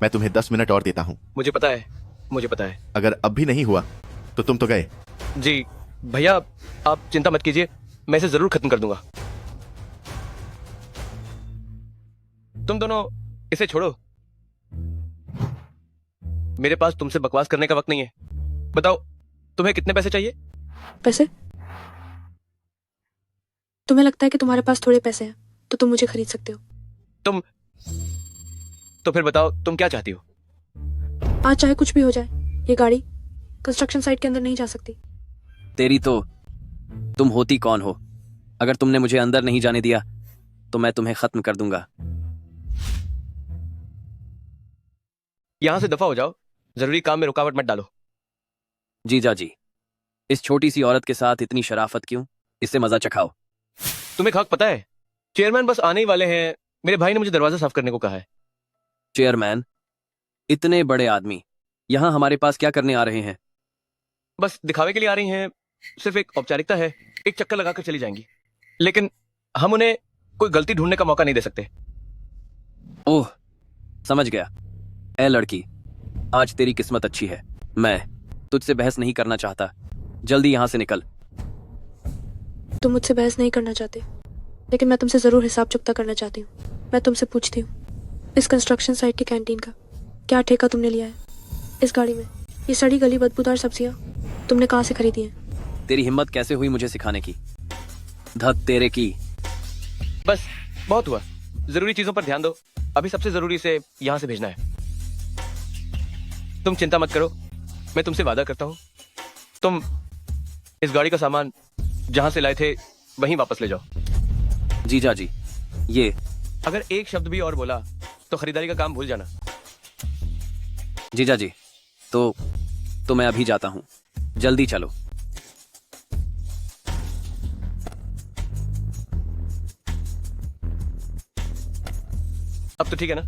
मैं तुम्हें 10 मिनट और देता हूं। मुझे पता है, मुझे पता है। अगर अब भी नहीं हुआ तो तुम तो गए। जी भैया, आप चिंता मत कीजिए, मैं इसे जरूर खत्म कर दूंगा। तुम दोनों इसे छोड़ो। मेरे पास तुमसे बकवास करने का वक्त नहीं है। बताओ, तुम्हें कितने पैसे चाहिए? पैसे? तुम्हें लगता है कि तुम्हारे पास थोड़े पैसे हैं तो तुम मुझे खरीद सकते हो? तो फिर बताओ, तुम क्या चाहती हो? आज चाहे कुछ भी हो जाए, ये गाड़ी कंस्ट्रक्शन साइट के अंदर नहीं जा सकती। तेरी तो, तुम होती कौन हो? अगर तुमने मुझे अंदर नहीं जाने दिया तो मैं तुम्हें खत्म कर दूंगा। यहां से दफा हो जाओ, जरूरी काम में रुकावट मत डालो। जीजा जी, इस छोटी सी औरत के साथ इतनी शराफत क्यों? इससे मजा चखाओ। तुम्हें खाक पता है, चेयरमैन बस आने ही वाले हैं। मेरे भाई ने मुझे दरवाजा साफ करने को कहा है। चेयरमैन, इतने बड़े आदमी यहाँ हमारे पास क्या करने आ रहे हैं? बस दिखावे के लिए आ रही हैं, सिर्फ एक औपचारिकता है, एक चक्कर लगाकर चली जाएंगी। लेकिन हम उन्हें कोई गलती ढूंढने का मौका नहीं दे सकते। ओह, समझ गया। ए लड़की, आज तेरी किस्मत अच्छी है। मैं तुझसे बहस नहीं करना चाहता, जल्दी यहाँ से निकल। तुम मुझसे बहस नहीं करना चाहते, लेकिन मैं तुमसे ज़रूर हिसाब चुकता करना चाहती हूँ। मैं तुमसे पूछती हूँ, इस कंस्ट्रक्शन साइट की कैंटीन का क्या ठेका तुमने लिया है? इस गाड़ी में ये सड़ी गली बदबूदार सब्जियाँ तुमने कहाँ से खरीदी हैं? तेरी हिम्मत कैसे हुई मुझे सिखाने की? धत तेरे की। बस बहुत हुआ, जरूरी चीजों पर ध्यान दो। अभी सबसे जरूरी से यहाँ से भेजना है। तुम चिंता मत करो, मैं तुमसे वादा करता हूँ, तुम इस गाड़ी का सामान जहां से लाए थे वहीं वापस ले जाओ। जीजा जी, ये अगर एक शब्द भी और बोला तो खरीदारी का काम भूल जाना। जीजा जी, तो मैं अभी जाता हूँ, जल्दी चलो। अब तो ठीक है ना?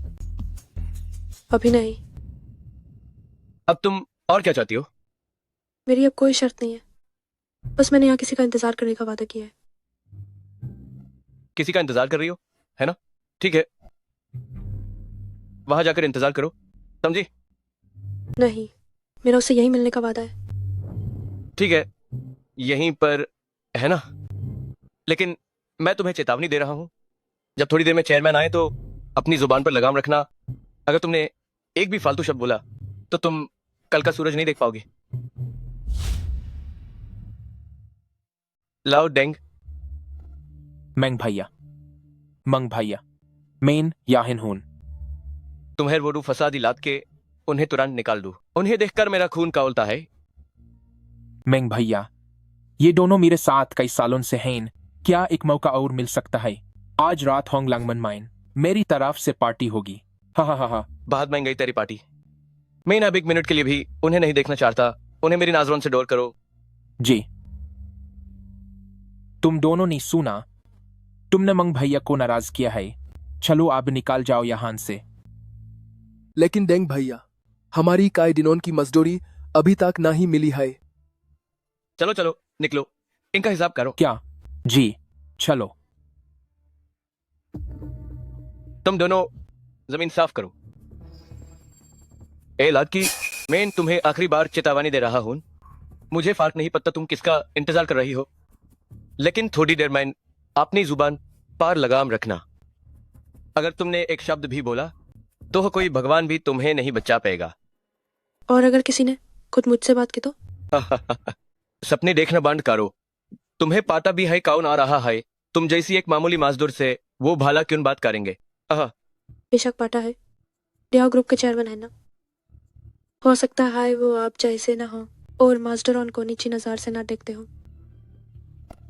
अभी नहीं। अब तुम और क्या चाहती हो? मेरी अब कोई शर्त नहीं है, बस मैंने यहाँ किसी का इंतजार करने का वादा किया है। किसी का इंतजार कर रही हो, है ना? ठीक है, वहां जाकर इंतजार करो, समझी? नहीं, मेरा उससे यही मिलने का वादा है। ठीक है, यहीं पर, है ना? लेकिन मैं तुम्हें चेतावनी दे रहा हूं, जब थोड़ी देर में चेयरमैन आए तो अपनी जुबान पर लगाम रखना। अगर तुमने एक भी फालतू शब्द बोला तो तुम कल का सूरज नहीं देख पाओगे। लाओ डेंग। मैंग भैया, मंग भैया, मेन याहिन हून। तुम्हें वो फसादी लाद के उन्हें तुरंत निकाल दो। उन्हें देखकर मेरा खून खौलता है। मैंग भैया, ये दोनों मेरे साथ कई सालों से हैं। क्या एक मौका और मिल सकता है? आज रात होंग लंगमन माइन मेरी तरफ से पार्टी होगी। हा हा हा हा। बहुत महंगी गई तेरी पार्टी। मैं अब एक मिनट के लिए भी उन्हें नहीं देखना चाहता। उन्हें मेरी नाजरों से दूर करो। जी। तुम दोनों ने सुना, तुमने मंग भैया को नाराज किया है। चलो अब निकाल जाओ यहां से। लेकिन डेंग भैया, हमारी काई डिनोन की मजदूरी अभी तक ना ही मिली है। चलो चलो निकलो, इनका हिसाब करो। क्या? जी चलो। तुम दोनों जमीन साफ करो। ए लाकी, मैं तुम्हें आखिरी बार चेतावनी दे रहा हूं। मुझे फर्क नहीं पड़ता तुम किसका इंतजार कर रही हो, लेकिन थोड़ी देर में अपनी जुबान पर लगाम रखना। अगर तुमने एक शब्द भी बोला तो कोई भगवान भी तुम्हें नहीं बचा पाएगा। और अगर किसी ने खुद मुझसे बात की तो? सपने देखना बंद करो। तुम्हें पता भी है कौन आ रहा है। तुम जैसी एक मामूली मजदूर से वो भला क्यों बात करेंगे? बेशक पाटा है, डिया ग्रुप के चेयरमैन है ना। हो सकता है वो आप जैसे ना हो और मास्टर ऑन को नीची नजर से ना देखते हो।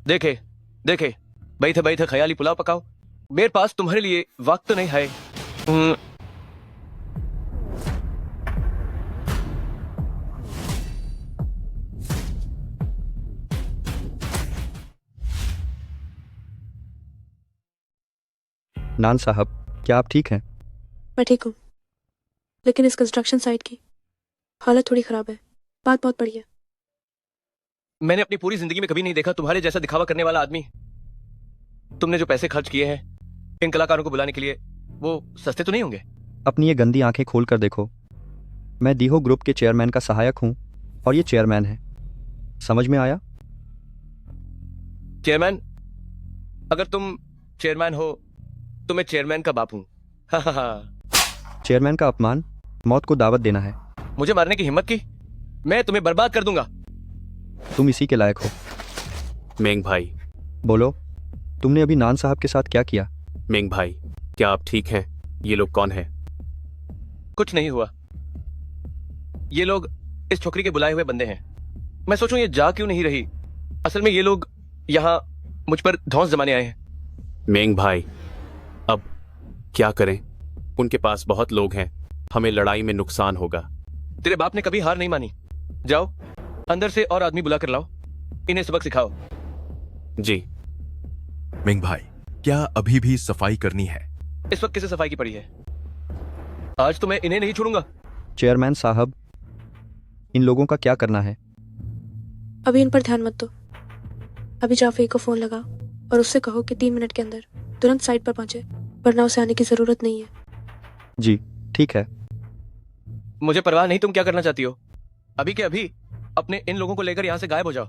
देखे देखे, बैठे बैठे ख्याली पुलाव पकाओ। मेरे पास तुम्हारे लिए वक्त तो नहीं है। नान साहब, क्या आप ठीक हैं? मैं ठीक हूँ, लेकिन इस कंस्ट्रक्शन साइट की हालत थोड़ी खराब है। बात बहुत बड़ी है। मैंने अपनी पूरी जिंदगी में कभी नहीं देखा तुम्हारे जैसा दिखावा करने वाला आदमी। तुमने जो पैसे खर्च किए हैं इन कलाकारों को बुलाने के लिए, वो सस्ते तो नहीं होंगे? अपनी ये गंदी आंखें खोल कर देखो। मैं दीहो ग्रुप के चेयरमैन का सहायक हूँ और ये चेयरमैन है। समझ में आया? चेयरमैन, अगर तुम चेयरमैन हो तो मैं चेयरमैन का बाप हूँ। चेयरमैन का अपमान मौत को दावत देना है। मुझे मारने की हिम्मत की, मैं तुम्हें बर्बाद कर दूंगा। तुम इसी के लायक हो। मेंग भाई। बोलो, तुमने अभी नान साहब के साथ क्या किया? मेंग भाई, क्या आप ठीक हैं? ये लोग कौन हैं? कुछ नहीं हुआ। ये लोग इस छोकरी के बुलाए हुए बंदे हैं। मैं सोचूं ये जा क्यों नहीं रही। असल में ये लोग यहाँ मुझ पर धौंस जमाने आए हैं। मेंग भाई, अब क्या करें? उनके पास बहुत लोग हैं, हमें लड़ाई में नुकसान होगा। तेरे बाप ने कभी हार नहीं मानी। जाओ अंदर से और आदमी बुला कर लाओ, इन्हें सबक सिखाओ। जी। मिंग भाई, क्या अभी भी सफाई करनी है? इस वक्त किसे सफाई की पड़ी है? आज तो मैं इन्हें नहीं छोड़ूंगा। चेयरमैन साहब, इन लोगों का क्या करना है? अभी इन पर ध्यान मत दो। अभी जाफे को फोन लगा और उससे कहो कि 3 मिनट के अंदर तुरंत साइट पर पहुंचे, वरना उसे आने की जरूरत नहीं है। जी ठीक है। मुझे परवाह नहीं तुम क्या करना चाहती हो। अभी के अभी अपने इन लोगों को लेकर यहाँ से गायब हो जाओ।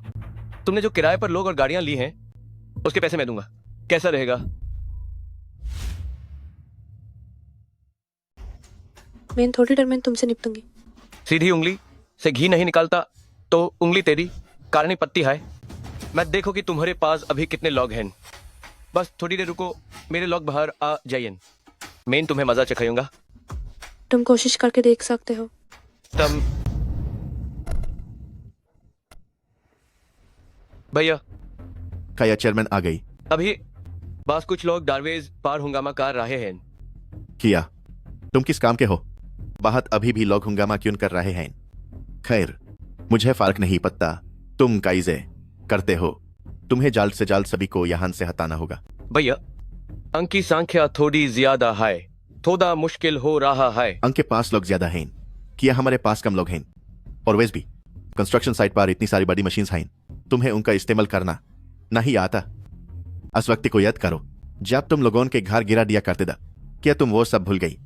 तुमने जो किराए पर लोग और गाड़ियां ली हैं उसके पैसे मैं दूंगा। कैसा रहेगा? मैं थोड़ी देर में तुमसे निपटूंगी। सीधी उंगली से घी नहीं निकालता तो उंगली तेरी कारणी पत्ती है। मैं देखो कि तुम्हारे पास अभी कितने लॉग हैं। बस थोड़ी देर रुको, मेरे लॉग बाहर आ जाइए। मैं तुम्हें मजा चखाऊंगा। तुम कोशिश करके देख सकते हो। तुम भैया काया चेयरमैन आ गई। अभी बस कुछ लोग डारवेज पार हंगामा कर रहे हैं। किया, तुम किस काम के हो? बाहर अभी भी लोग हंगामा क्यों कर रहे हैं? खैर, मुझे फर्क नहीं पड़ता। तुम काइजे करते हो, तुम्हें जल्द से जल्द सभी को यहां से हटाना होगा। भैया अंक की संख्या थोड़ी ज्यादा है, थोड़ा मुश्किल हो रहा है। अंक के पास लोग ज्यादा हैं, किया हमारे पास कम लोग हैं। और वैसे भी कंस्ट्रक्शन साइट पर इतनी सारी बड़ी मशीन्स हैं, तुम्हें उनका इस्तेमाल करना नहीं आता। इस वक्त को याद करो जब तुम लोगों के घर गिरा दिया करते था, क्या तुम वो सब भूल गई?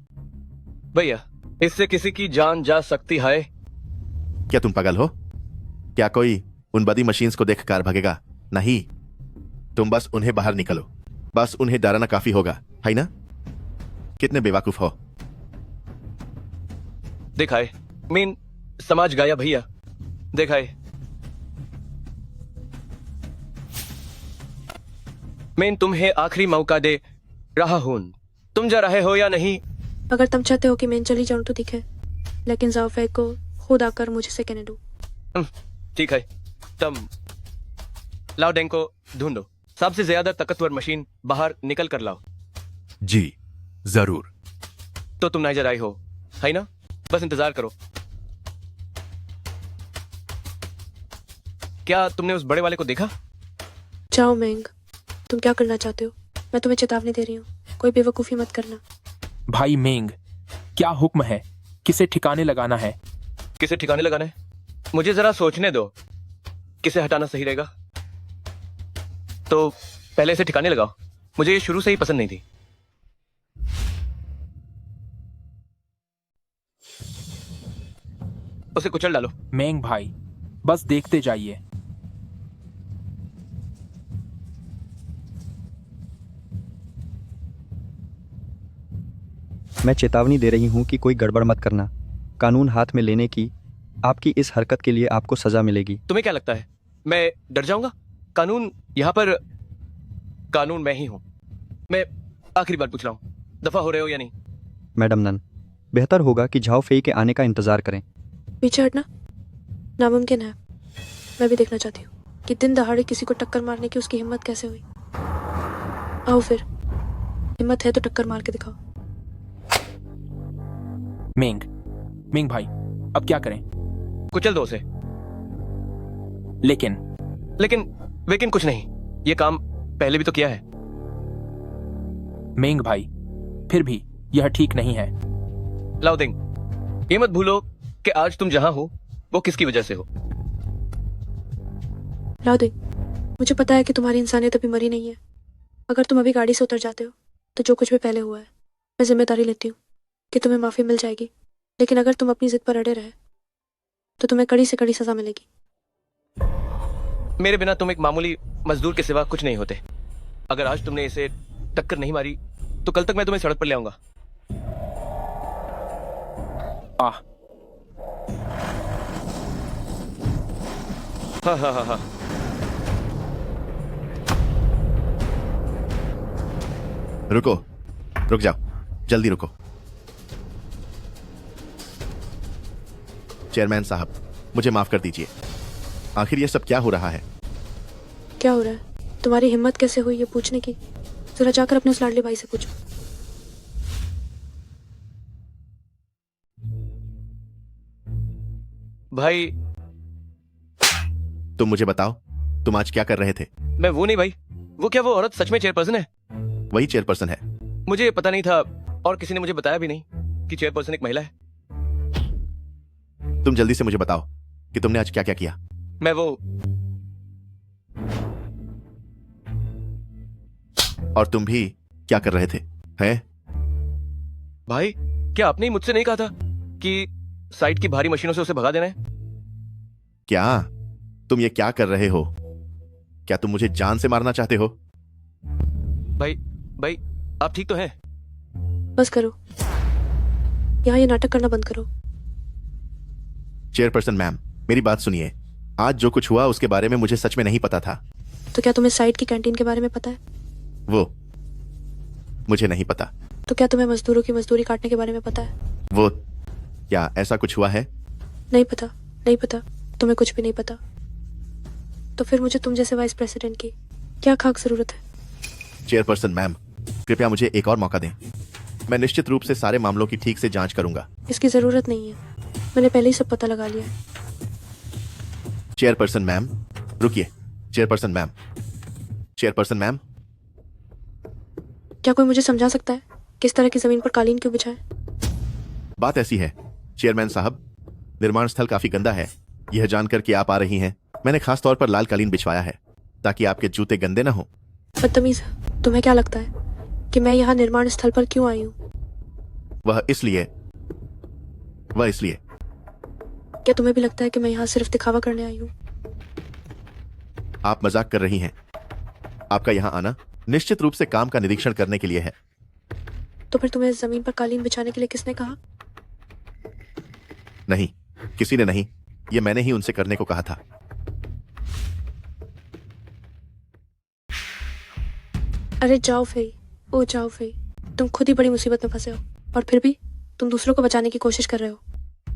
भैया इससे किसी की जान जा सकती है। क्या तुम पागल हो? क्या कोई उन बड़ी मशीन्स को देखकर भागेगा? नहीं, तुम बस उन्हें बाहर निकलो। बस उन्हें डराना काफी होगा, है ना? कितने बेवकूफ हो। देखा है, मीन समझ गया भैया। देखा है, मैं तुम्हें आखिरी मौका दे रहा हूं। तुम जा रहे हो या नहीं? अगर तुम चाहते हो कि मैं चली जाऊं तो ठीक है, लेकिन जाफे को खुद आकर मुझे से कहने दो। ठीक है, तुम लाओ डैंग को ढूंढो। सबसे ज्यादा ताकतवर मशीन बाहर निकल कर लाओ। जी जरूर। तो तुम नाइजर आई हो, है ना? बस इंतजार करो। क्या तुमने उस बड़े वाले को देखा? जाओ मेंग, तुम क्या करना चाहते हो? मैं तुम्हें चेतावनी दे रही हूँ, कोई बेवकूफी मत करना। भाई मेंग, क्या हुक्म है? किसे ठिकाने लगाना है? किसे ठिकाने लगाना है? मुझे जरा सोचने दो। किसे हटाना सही रहेगा? तो पहले इसे ठिकाने लगाओ। मुझे ये शुरू से ही पसंद नहीं थी। उसे कुचल डालो। मेंग भाई, बस देखते जाइए। मैं चेतावनी दे रही हूं कि कोई गड़बड़ मत करना। कानून हाथ में लेने की आपकी इस हरकत के लिए आपको सजा मिलेगी। तुम्हें क्या लगता है मैं डर जाऊंगा? कानून यहाँ पर, कानून मैं ही हूं। मैं आखिरी बार पूछ रहा हूं, दफा हो रहे हो या नहीं? मैडम नन, बेहतर होगा कि झाओ फेई के आने का इंतजार करें। पीछे हटना नामुमकिन है। मैं भी देखना चाहती हूँ कि दिन दहाड़े किसी को टक्कर मारने की उसकी हिम्मत कैसे हुई। आओ फिर, हिम्मत है तो टक्कर मार के दिखाओ। मेंग, मेंग भाई, अब क्या करें? कुचल दो उसे। लेकिन कुछ नहीं, ये काम पहले भी तो किया है। मेंग भाई, फिर भी यह ठीक नहीं है। लाउदिंग, ये मत भूलो कि आज तुम जहां हो वो किसकी वजह से हो। लाउदिंग, मुझे पता है कि तुम्हारी इंसानियत अभी मरी नहीं है। अगर तुम अभी गाड़ी से उतर जाते हो तो जो कुछ भी पहले हुआ है मैं जिम्मेदारी लेती हूँ कि तुम्हें माफी मिल जाएगी। लेकिन अगर तुम अपनी जिद पर अड़े रहे तो तुम्हें कड़ी से कड़ी सजा मिलेगी। मेरे बिना तुम एक मामूली मजदूर के सिवा कुछ नहीं होते। अगर आज तुमने इसे टक्कर नहीं मारी तो कल तक मैं तुम्हें सड़क पर ले आऊंगा। हाँ। रुक जाओ, जल्दी रुको। चेयरमैन साहब, मुझे माफ कर दीजिए। आखिर ये सब क्या हो रहा है? क्या हो रहा है? तुम्हारी हिम्मत कैसे हुई ये पूछने की? जरा जाकर अपने उस लाडले भाई से पूछो। भाई तुम मुझे बताओ, तुम आज क्या कर रहे थे? मैं वो नहीं भाई, वो औरत सच में चेयरपर्सन है? वही चेयरपर्सन है। मुझे पता नहीं था और किसी ने मुझे बताया भी नहीं कि चेयरपर्सन एक महिला है। तुम जल्दी से मुझे बताओ कि तुमने आज क्या क्या किया। मैं वो और तुम भी क्या कर रहे थे? हैं? भाई क्या आपने ही मुझसे नहीं कहा था कि साइट की भारी मशीनों से उसे भगा देना है? क्या तुम ये क्या कर रहे हो? क्या तुम मुझे जान से मारना चाहते हो? भाई आप ठीक तो हैं? बस करो, यहाँ ये नाटक करना बंद करो। चेयरपर्सन मैम, मेरी बात सुनिए। आज जो कुछ हुआ उसके बारे में मुझे सच में नहीं पता था। तो क्या तुम्हें साइट की कैंटीन के बारे में पता है? वो मुझे नहीं पता। तो क्या तुम्हें मजदूरों की मजदूरी काटने के बारे में पता है? वो क्या ऐसा कुछ हुआ है? नहीं पता, नहीं पता, तुम्हें कुछ भी नहीं पता। तो फिर मुझे तुम जैसे वाइस प्रेसिडेंट की क्या खाक जरूरत है? चेयरपर्सन मैम, कृपया मुझे एक और मौका दें। मैं निश्चित रूप से सारे मामलों की ठीक से जांच करूंगा। इसकी जरूरत नहीं है, मैंने पहले ही सब पता लगा लिया है। चेयरपर्सन मैम, रुकिए। चेयरपर्सन मैम, चेयरपर्सन मैम, क्या कोई मुझे समझा सकता है किस तरह की जमीन पर कालीन क्यों बिछाए? बात ऐसी है चेयरमैन साहब, निर्माण स्थल काफी गंदा है। यह जानकर कि आप आ रही हैं, मैंने खास तौर पर लाल कालीन बिछवाया है ताकि आपके जूते गंदे न हो। बदतमीज, तुम्हें क्या लगता है कि मैं यहाँ निर्माण स्थल पर क्यों आई हूँ? वह इसलिए क्या तुम्हें भी लगता है कि मैं यहाँ सिर्फ दिखावा करने आई हूँ? आप मजाक कर रही हैं। आपका यहाँ आना निश्चित रूप से काम का निरीक्षण करने के लिए है। तो फिर तुम्हें इस जमीन पर कालीन बिछाने के लिए किसने कहा? नहीं, किसी ने नहीं, ये मैंने ही उनसे करने को कहा था। अरे जाओ फई, ओ जाओ फई, तुम खुद ही बड़ी मुसीबत में फंसे हो और फिर भी तुम दूसरों को बचाने की कोशिश कर रहे हो।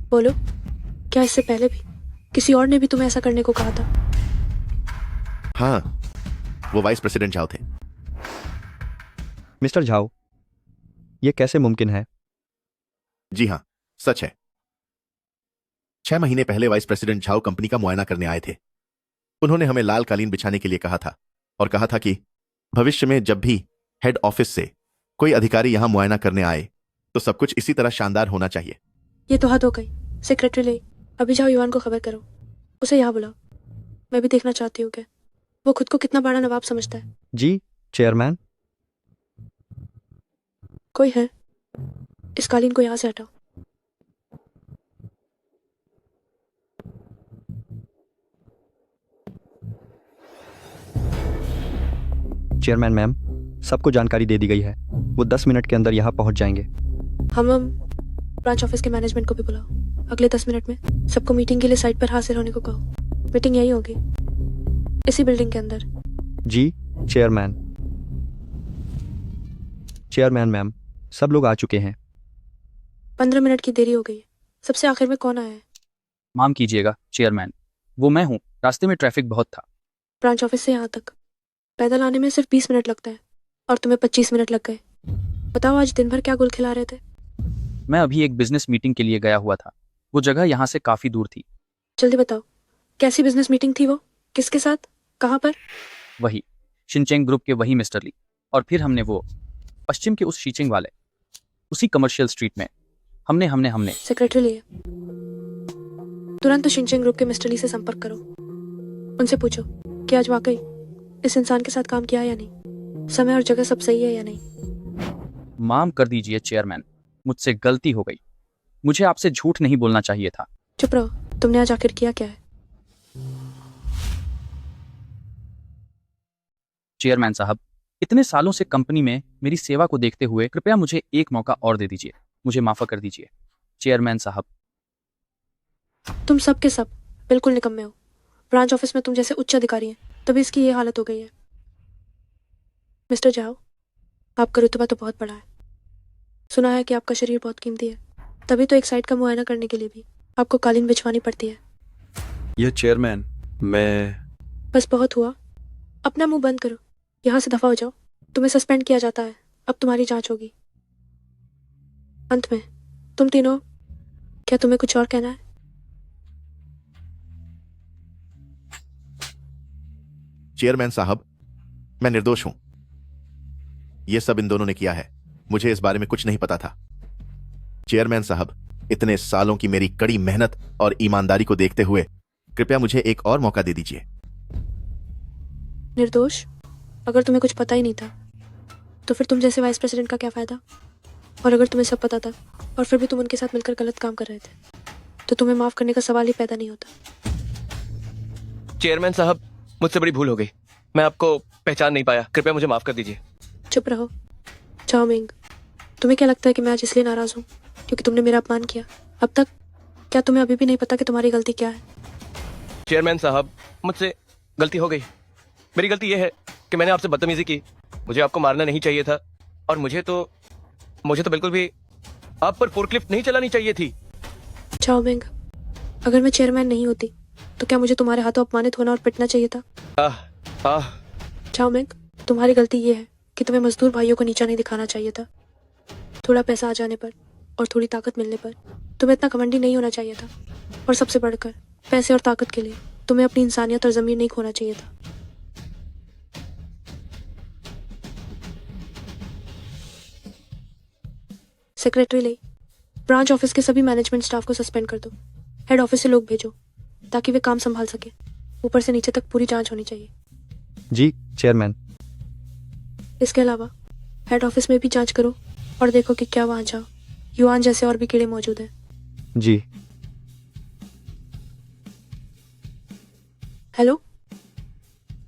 बोलो, क्या इससे पहले भी किसी और ने भी तुम्हें ऐसा करने को कहा था? हाँ, वो वाइस प्रेसिडेंट झाओ थे। मिस्टर झाओ, ये कैसे मुमकिन है? जी हाँ, सच है। 6 महीने पहले वाइस प्रेसिडेंट झाओ कंपनी का मुआयना करने आए थे। उन्होंने हमें लाल कालीन बिछाने के लिए कहा था और कहा था कि भविष्य में जब भी हेड ऑफिस से कोई अधिकारी यहां मुआयना करने आए तो सब कुछ इसी तरह शानदार होना चाहिए। ये तो हद हो गई। सेक्रेटरी ले, अभी जाओ युवान को खबर करो, उसे यहाँ बुलाओ। मैं भी देखना चाहती हूँ कि वो खुद को कितना बड़ा नवाब समझता है। जी चेयरमैन। कोई है? इस कालीन को यहाँ से हटाओ। चेयरमैन मैम, सबको जानकारी दे दी गई है। वो 10 मिनट के अंदर यहाँ पहुँच जाएंगे। हम ब्रांच ऑफिस के मैनेजमेंट को भी बुलाओ। अगले 10 मिनट में सबको मीटिंग के लिए साइट पर हाजिर होने को कहो। मीटिंग यही होगी, इसी बिल्डिंग के अंदर। जी चेयरमैन। चेयरमैन मैम, सब लोग आ चुके हैं। 15 मिनट की देरी हो गई है। सबसे आखिर में कौन आया है? माम कीजिएगा चेयरमैन, वो मैं हूँ। रास्ते में ट्रैफिक बहुत था। ब्रांच ऑफिस से यहाँ तक पैदल आने में सिर्फ 20 मिनट लगता है और तुम्हें 25 मिनट लग गए। बताओ आज दिन भर क्या गुल खिला रहे थे? मैं अभी एक बिजनेस मीटिंग के लिए गया हुआ था। वो जगह यहाँ से काफी दूर थी। जल्दी बताओ, कैसी बिजनेस मीटिंग थी वो? किसके साथ? कहाँ पर? वही शिनचेंग ग्रुप के वही मिस्टर ली। और फिर हमने वो पश्चिम के उस शीचिंग वाले उसी कमर्शियल स्ट्रीट में हमने सेक्रेटरी लिए, तुरंत शिनचेंग ग्रुप के मिस्टर ली से संपर्क करो। उनसे पूछो कि आज वाकई इस इंसान के साथ काम किया या नहीं, समय और जगह सब सही है या नहीं। माम कर दीजिए चेयरमैन, मुझसे गलती हो गई। मुझे आपसे झूठ नहीं बोलना चाहिए था। चुप रहो, तुमने आज आखिर किया क्या है? चेयरमैन साहब, इतने सालों से कंपनी में मेरी सेवा को देखते हुए कृपया मुझे एक मौका और दे दीजिए। मुझे माफ कर दीजिए चेयरमैन साहब। तुम सब के सब बिल्कुल निकम्मे हो। ब्रांच ऑफिस में तुम जैसे उच्च अधिकारी हैं, तभी इसकी ये हालत हो गई है। मिस्टर जाओ, आपका रुतबा तो बहुत बड़ा है। सुना है कि आपका शरीर बहुत कीमती है, तभी तो एक साइड का मुआयना करने के लिए भी आपको कालीन बिछवानी पड़ती है। यह चेयरमैन, मैं बस बहुत हुआ, अपना मुंह बंद करो। यहाँ से दफा हो जाओ। तुम्हें सस्पेंड किया जाता है, अब तुम्हारी जांच होगी। अंत में तुम तीनों, क्या तुम्हें कुछ और कहना है? चेयरमैन साहब, मैं निर्दोष हूं। यह सब इन दोनों ने किया है, मुझे इस बारे में कुछ नहीं पता था। चेयरमैन साहब, इतने सालों की मेरी कड़ी मेहनत और ईमानदारी को देखते हुए कृपया मुझे एक और मौका दे दीजिए। निर्दोष? अगर तुम्हें कुछ पता ही नहीं था तो फिर तुम जैसे वाइस प्रेसिडेंट का क्या फायदा? और अगर तुम्हें सब पता था और फिर भी तुम उनके साथ मिलकर गलत काम कर रहे थे तो तुम्हें माफ करने का सवाल ही पैदा नहीं होता। चेयरमैन साहब, मुझसे बड़ी भूल हो गई। मैं आपको पहचान नहीं पाया, कृपया मुझे माफ कर दीजिए। चुप रहो। चाओ मिंग, तुम्हें क्या लगता है कि मैं आज इसलिए नाराज हूँ क्योंकि तुमने मेरा अपमान किया? अब तक क्या तुम्हें अभी भी नहीं पता कि तुम्हारी गलती क्या है? चेयरमैन साहब, मुझसे गलती हो गई। मेरी गलती यह है कि मैंने आपसे बदतमीजी की। मुझे आपको मारना नहीं चाहिए था और मुझे तो बिल्कुल भी आप पर फोर्कलिफ्ट नहीं चलानी चाहिए थी। चाओ मिंग, अगर मैं चेयरमैन नहीं होती तो क्या मुझे तुम्हारे हाथों अपमानित होना और पिटना चाहिए था? चाओ मिंग, तुम्हारी गलती ये है कि तुम्हें मजदूर भाइयों को नीचा नहीं दिखाना चाहिए था। थोड़ा पैसा आ जाने पर और थोड़ी ताकत मिलने पर तुम्हें इतना घमंडी नहीं होना चाहिए था। और सबसे बढ़कर पैसे और ताकत के लिए तुम्हें अपनी इंसानियत और जमीन नहीं खोना चाहिए था। सेक्रेटरी ले, ब्रांच ऑफिस के सभी मैनेजमेंट स्टाफ को सस्पेंड कर दो। हेड ऑफिस से लोग भेजो ताकि वे काम संभाल सके। ऊपर से नीचे तक पूरी जांच होनी चाहिए। जी चेयरमैन। इसके अलावा हेड ऑफिस में भी जांच करो और देखो कि क्या वहां जाओ युआन जैसे और भी कीड़े मौजूद हैं। जी। हेलो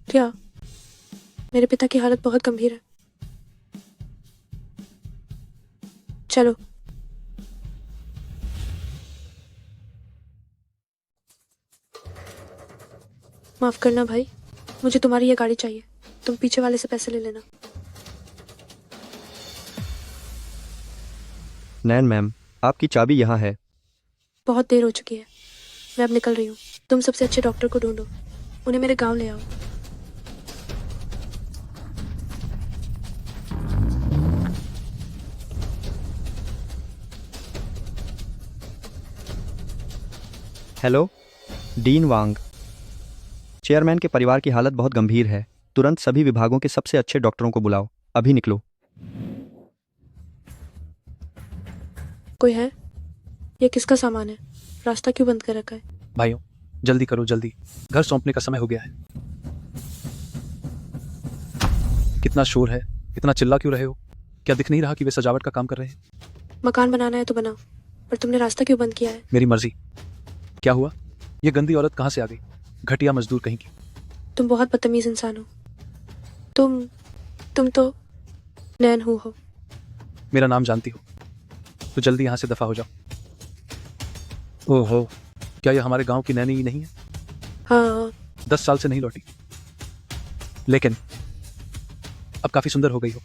क्या? मेरे पिता की हालत बहुत गंभीर है। चलो। माफ करना भाई, मुझे तुम्हारी ये गाड़ी चाहिए। तुम पीछे वाले से पैसे ले लेना। नैन मैम, आपकी चाबी यहाँ है। बहुत देर हो चुकी है, मैं अब निकल रही हूँ। तुम सबसे अच्छे डॉक्टर को ढूंढो, उन्हें मेरे गांव ले आओ। हेलो, डीन वांग। चेयरमैन के परिवार की हालत बहुत गंभीर है। तुरंत सभी विभागों के सबसे अच्छे डॉक्टरों को बुलाओ। अभी निकलो। कोई है? ये किसका सामान है? रास्ता क्यों बंद कर रखा है? भाइयों जल्दी करो, जल्दी, घर सौंपने का समय हो गया है। कितना शोर है, इतना चिल्ला क्यों रहे हो? क्या दिख नहीं रहा कि वे सजावट का काम कर रहे हैं? मकान बनाना है तो बनाओ, पर तुमने रास्ता क्यों बंद किया है? मेरी मर्जी। क्या हुआ? ये गंदी औरत कहाँ से आ गई? घटिया मजदूर कहीं की। तुम बहुत बदतमीज इंसान हो। तुम तो नैन हो। मेरा नाम जानती हो तो जल्दी यहाँ से दफा हो जाओ। ओहो, क्या यह हमारे गांव की नैनी ही नहीं है? हाँ। 10 साल से नहीं लौटी, लेकिन अब काफी सुंदर हो गई हो।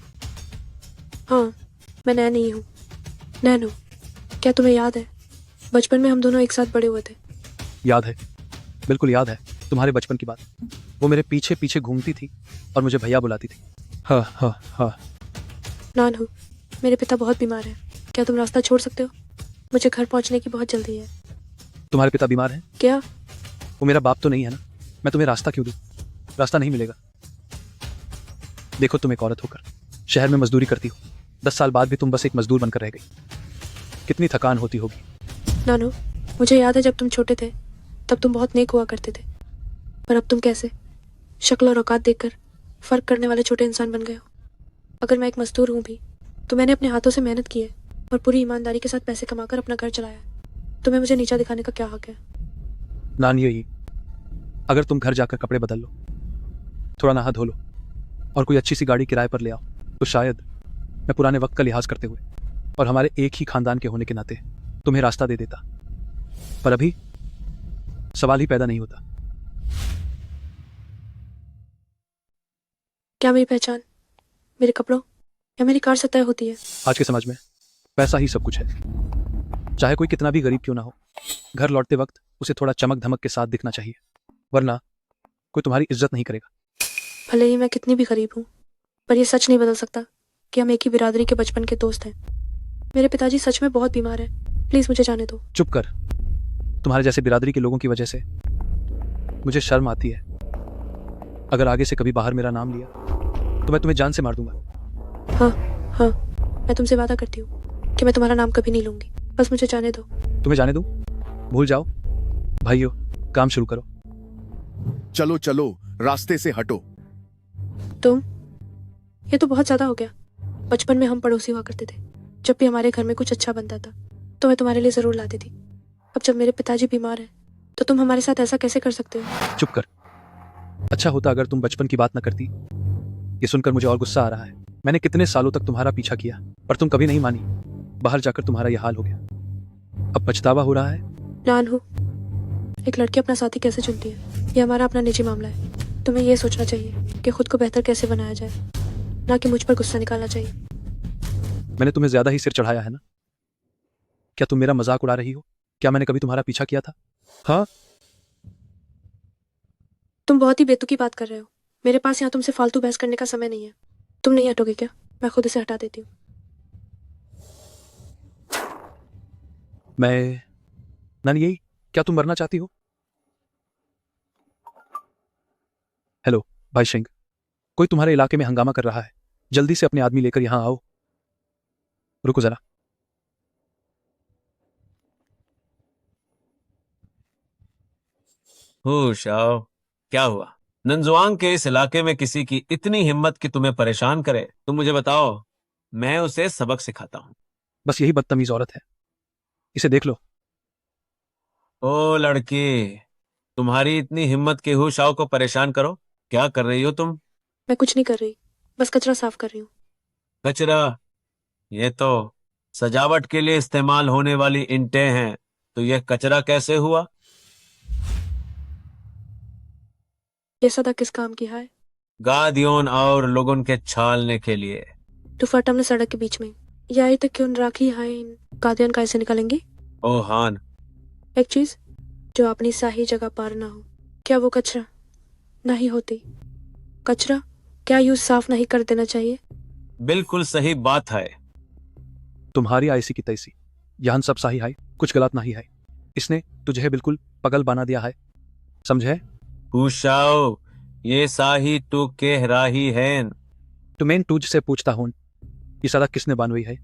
हाँ, मैं नैन ही हूँ। नैन हूँ। क्या तुम्हें याद है बचपन में हम दोनों एक साथ बड़े हुए थे? याद है, बिल्कुल याद है तुम्हारे बचपन की बात। वो मेरे पीछे पीछे घूमती थी और मुझे भैया बुलाती थी। हाँ हाँ हाँ। नान हूँ, मेरे पिता बहुत बीमार हैं। क्या तुम रास्ता छोड़ सकते हो? मुझे घर पहुंचने की बहुत जल्दी है। तुम्हारे पिता बीमार हैं? क्या? वो मेरा बाप तो नहीं है ना, मैं तुम्हें रास्ता क्यों दूं? रास्ता नहीं मिलेगा। देखो, तुम एक औरत होकर शहर में मजदूरी करती हो, 10 साल बाद भी तुम बस एक मजदूर बनकर रह गई। कितनी थकान होती होगी। नानू, मुझे याद है जब तुम छोटे थे तब तुम बहुत नेक हुआ करते थे, पर अब तुम कैसे शक्ल और औकात देखकर फर्क करने वाले छोटे इंसान बन गए हो। अगर मैं एक मजदूर हूँ भी तो मैंने अपने हाथों से मेहनत की है और पूरी ईमानदारी के साथ पैसे कमाकर अपना घर चलाया है। तुम्हें मुझे नीचा दिखाने का क्या हक है? नान, यही, अगर तुम घर जाकर कपड़े बदल लो, थोड़ा नहा धो लो और कोई अच्छी सी गाड़ी किराए पर ले आओ तो शायद मैं पुराने वक्त का लिहाज करते हुए और हमारे एक ही खानदान के होने के नाते तुम्हें रास्ता दे देता। पर अभी सवाल ही पैदा नहीं होता। क्या मेरी पहचान मेरे कपड़ों या मेरी कार से तय होती है? आज के समाज में पैसा ही सब कुछ है। चाहे कोई कितना भी गरीब क्यों ना हो, घर लौटते वक्त उसे थोड़ा चमक धमक के साथ दिखना चाहिए, वरना कोई तुम्हारी इज्जत नहीं करेगा। भले ही मैं कितनी भी गरीब हूँ, पर यह सच नहीं बदल सकता कि हम एक ही बिरादरी के बचपन के दोस्त हैं। मेरे पिताजी सच में बहुत बीमार हैं। प्लीज मुझे जाने दो। चुप कर। तुम्हारे जैसे बिरादरी के लोगों की वजह से मुझे शर्म आती है। अगर आगे से कभी बाहर मेरा नाम लिया तो मैं तुम्हें जान से मार दूंगा। हाँ, मैं तुमसे वादा करती हूँ कि मैं तुम्हारा नाम कभी नहीं लूंगी। बस मुझे जाने दो। तुम्हें जाने दूं? भूल जाओ। भाइयों, काम शुरू करो। चलो चलो, रास्ते से हटो। तुम, ये तो बहुत ज्यादा हो गया। बचपन में हम पड़ोसी हुआ करते थे। जब भी हमारे घर में कुछ अच्छा बनता था तो मैं तुम्हारे लिए जरूर लाती थी। अब जब मेरे पिताजी बीमार हैं तो तुम हमारे साथ ऐसा कैसे कर सकते हो? चुप कर। अच्छा होता अगर तुम बचपन की बात न करती। ये सुनकर मुझे और गुस्सा आ रहा है। मैंने कितने सालों तक तुम्हारा पीछा किया पर तुम कभी नहीं मानी। बाहर जाकर तुम्हारा यह हाल हो गया। अब पछतावा हो रहा है। नानू, एक लड़की अपना साथी कैसे चुनती है ये हमारा अपना निजी मामला है। तुम्हें ये सोचना चाहिए कि खुद को बेहतर कैसे बनाया जाए, ना कि मुझ पर गुस्सा निकालना चाहिए। मैंने तुम्हें ज्यादा ही सिर चढ़ाया है ना? क्या तुम मेरा मजाक उड़ा रही हो? क्या मैंने कभी तुम्हारा पीछा किया था? हाँ, तुम बहुत ही बेतुकी बात कर रहे हो। मेरे पास यहाँ तुमसे फालतू बहस करने का समय नहीं है। तुम नहीं हटोगे क्या? मैं खुद इसे हटा देती हूँ। मैं नानी, यही क्या तुम मरना चाहती हो? हेलो भाई सिंह, कोई तुम्हारे इलाके में हंगामा कर रहा है। जल्दी से अपने आदमी लेकर यहां आओ। रुको जरा। होश आओ। क्या हुआ? नंजुआंग के इस इलाके में किसी की इतनी हिम्मत कि तुम्हें परेशान करे? तुम मुझे बताओ, मैं उसे सबक सिखाता हूँ। बस यही बदतमीज औरत है, इसे देख लो। ओ लड़की, तुम्हारी इतनी हिम्मत कि होश आओ को परेशान करो। क्या कर रही हो तुम? मैं कुछ नहीं कर रही, बस कचरा साफ कर रही हूँ। कचरा? ये तो सजावट के लिए इस्तेमाल होने वाली ईंटें हैं, तो यह कचरा कैसे हुआ? ये सदा किस काम की है? गादियोन और लोगों के छालने के लिए। तो फट हमने सड़क के बीच में यही तक क्यों राखी है? इन कादियान कैसे निकलेंगी? ओ हान, एक चीज जो अपनी सही जगह पर ना हो, क्या वो कचरा नहीं होती? कचरा क्या यूं साफ नहीं कर देना चाहिए? बिल्कुल सही बात है। तुम्हारी ऐसी की तैसी, यहां सब सही है, कुछ गलत नहीं है। इसने तुझे बिल्कुल पगल बना दिया है, समझे? पूछाओ, ये साही तू कह रही है? तो मैं तुझसे पूछता हूं, ये सड़क किसने बनवाई है?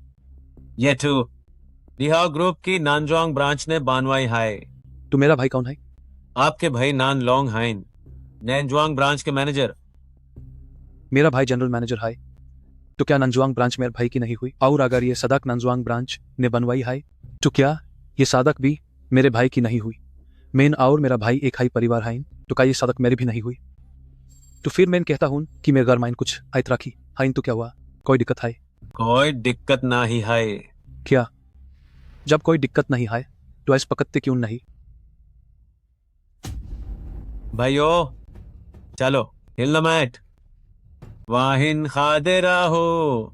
ये तू रिहाव ग्रुप की नानजोंग ब्रांच ने बनवाई है। तू मेरा भाई कौन है? आपके भाई नान लोंग हैं, नैनजुआंग ब्रांच के मैनेजर। मेरा भाई जनरल मैनेजर है। तो क्या नंजुआंग ब्रांच मेरे भाई की नहीं हुई? और अगर ये सदक नंजुआंग ब्रांच ने बनवाई है तो क्या ये सदक भी मेरे भाई की नहीं हुई? मैन और मेरा भाई एक ही परिवार है, तो क्या ये सदक मेरी भी नहीं हुई? तो फिर मैं कहता हूं कि मेरे घर माइन कुछ आयत रखी है, तो क्या हुआ? कोई दिक्कत है? कोई दिक्कत नहीं है। क्या? जब कोई दिक्कत नहीं है तो ऐसे पकड़ते क्यों नहीं? भाइयों चलो, हिल द मैट। वाहिन खादे रहो।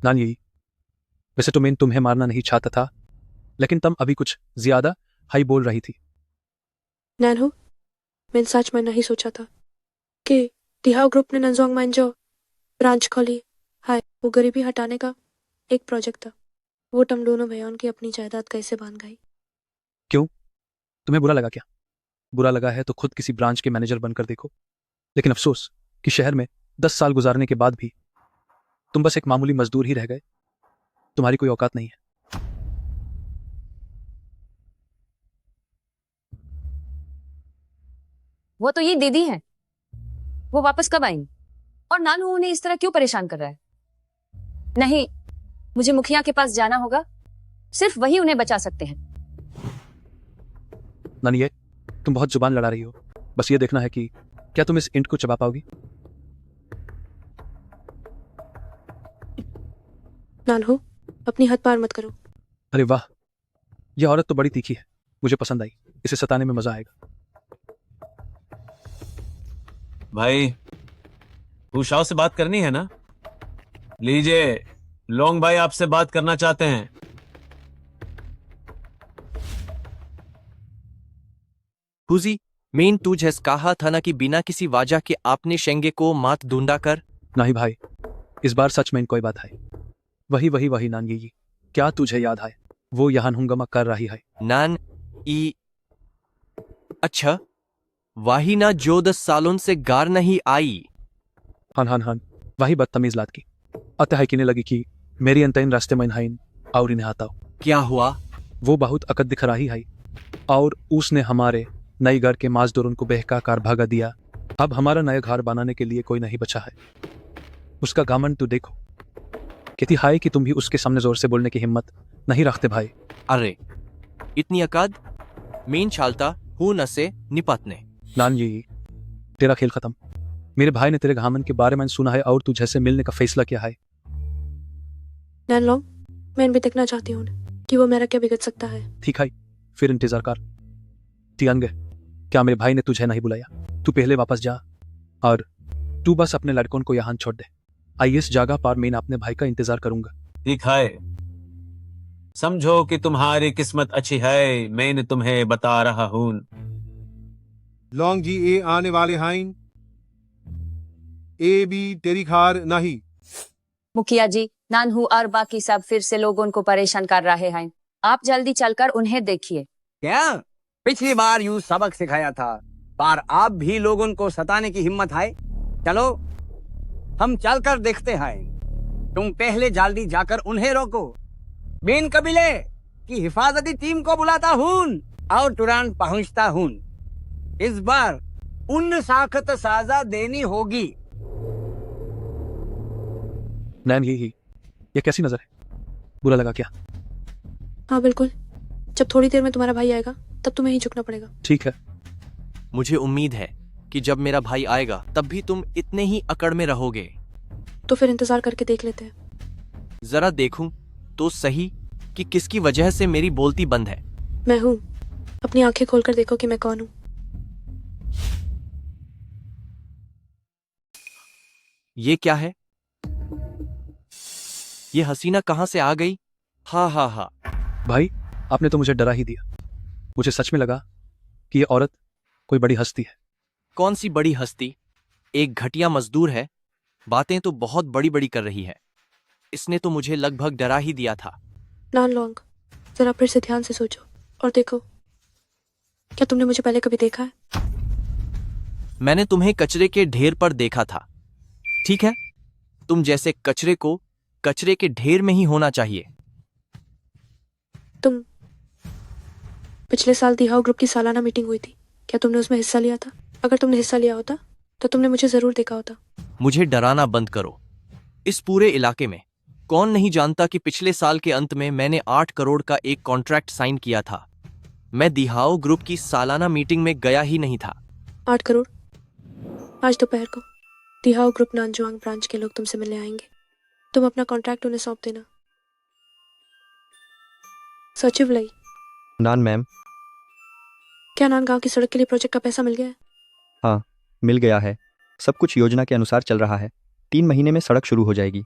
नानी, वैसे तो मैं तुम्हें मारना नहीं चाहता था, लेकिन तुम अभी कुछ ज्यादा हाई बोल रही थी। नैनहू, मैंने सच में नहीं सोचा था कि रिहाव ग्रुप ने नंजोंग माइन जो ब्रांच खोली है वो गरीबी हटाने का एक प्रोजेक्ट था। वो तुम दोनों भैया की अपनी जायदाद कैसे बांध गई? क्यों? तुम्हें बुरा लगा क्या? बुरा लगा है तो खुद किसी ब्रांच के मैनेजर बनकर देखो। लेकिन अफसोस कि शहर में 10 साल गुजारने के बाद भी तुम बस एक मामूली मजदूर ही रह गए। तुम्हारी कोई औकात नहीं है। वो तो ये दीदी है, वो वापस कब आएंगी? और नानू उन्हें इस तरह क्यों परेशान कर रहा है? नहीं, मुझे मुखिया के पास जाना होगा, सिर्फ वही उन्हें बचा सकते हैं। नानी, तुम बहुत जुबान लड़ा रही हो। बस ये देखना है कि क्या तुम इस ईंट को चबा पाओगी? नानहू, अपनी हद पार मत करो। अरे वाह, यह औरत तो बड़ी तीखी है, मुझे पसंद आई। इसे सताने में मजा आएगा। भाई उषाओ से बात करनी है ना? लीजिए, लोंग भाई आपसे बात करना चाहते हैं। हुजी, मेन तुझे कहा था ना कि बिना किसी वजह के आपने शेंगे को मात ढूंढा कर। नहीं भाई, इस बार सच में कोई बात है। वही वही वही नान ये क्या तुझे याद है? वो यहाँ हंगामा कर रही है। नान ई अच्छा वही ना जो 10 सालों से गार नहीं आई। हन हन हन वही बदतमीज लाद की अतः है किने लगी कि मेरी अंतइन रास्ते में हाइन और इन्हें आता क्या हुआ? वो बहुत अकद दिख रही है और उसने हमारे नई घर के मजदूरों को बहकाकार भागा दिया। अब हमारा नया घर बनाने के लिए कोई नहीं बचा है। उसका घमंड तो देखो। कहती है कि तुम भी उसके सामने जोर से बोलने की हिम्मत नहीं रखते भाई। अरे इतनी अकद मीन चालता हूं न से निपटने। नान ये तेरा खेल खत्म। मेरे भाई ने तेरे घामन के बारे में सुना है और तुझे से मिलने का फैसला किया है। नैन लॉन्ग, मैं भी देखना चाहती हूँ कि वो मेरा क्या बिगड़ सकता है। ठीक है फिर इंतजार कर। तियांगे क्या मेरे भाई ने तुझे नहीं बुलाया? तू पहले वापस जा और तू बस अपने लड़कों को यहाँ छोड़ दे। आई इस जगह पर मैं अपने भाई का इंतजार करूंगा। ठीक है, समझो कि तुम्हारी किस्मत अच्छी है, मैं तुम्हें बता रहा हूं। लॉन्ग जी ए आने वाले हैं। ए भी तेरी खार नहीं। मुखिया जी, नानहू और बाकी सब फिर से लोगों को परेशान कर रहे हैं। आप जल्दी चलकर उन्हें देखिए। क्या पिछली बार यूं सबक सिखाया था, पर आप भी लोगों को सताने की हिम्मत है? चलो हम चलकर देखते हैं। तुम पहले जल्दी जाकर उन्हें रोको। बिन कबीले की हिफाजती टीम को बुलाता हूँ और तुरंत पहुंचता हूँ। इस बार उन सख्त सजा देनी होगी। नैन ये कैसी नजर है? बुरा लगा क्या? हाँ बिल्कुल, जब थोड़ी देर में तुम्हारा भाई आएगा तब तुम्हें ही झुकना पड़ेगा। ठीक है। मुझे उम्मीद है कि जब मेरा भाई आएगा तब भी तुम इतने ही अकड़ में रहोगे। तो फिर इंतजार करके देख लेते हैं। जरा देखूं तो सही कि किसकी वजह से मेरी बोलती बंद है। मैं हूँ, अपनी आंखें खोलकर देखो कि मैं कौन हूँ। ये क्या है? ये हसीना कहां से आ गई? हा हा हा। भाई आपने तो मुझे डरा ही दिया। मुझे सच में लगा कि ये औरत कोई बड़ी हस्ती है। कौन सी बड़ी हस्ती? एक घटिया मजदूर है। बातें तो बहुत बड़ी बड़ी कर रही है। इसने तो मुझे लगभग डरा ही दिया था। नान लॉन्ग, जरा फिर से ध्यान से सोचो और देखो, क्या तुमने मुझे पहले कभी देखा है? मैंने तुम्हें कचरे के ढेर पर देखा था। ठीक है, तुम जैसे कचरे को कचरे के ढेर में ही होना चाहिए। तुम पिछले साल दिहाओ ग्रुप की सालाना मीटिंग हुई थी, क्या तुमने उसमें हिस्सा लिया था? अगर तुमने हिस्सा लिया होता तो तुमने मुझे जरूर देखा होता। मुझे डराना बंद करो। इस पूरे इलाके में कौन नहीं जानता कि पिछले साल के अंत में मैंने 8 करोड़ का एक कॉन्ट्रैक्ट साइन किया था। मैं दिहाओ ग्रुप की सालाना मीटिंग में गया ही नहीं था। 8 करोड़? आज दोपहर को दिहाओ ग्रुप नानजुआंग ब्रांच के लोग तुमसे मिलने आएंगे। तुम अपना कॉन्ट्रैक्ट उन्हें सौंप देना। सचिव लई। नान मैम। क्या नान गांव की सड़क के लिए प्रोजेक्ट का पैसा मिल गया है? हाँ मिल गया है। सब कुछ योजना के अनुसार चल रहा है। 3 महीने में सड़क शुरू हो जाएगी।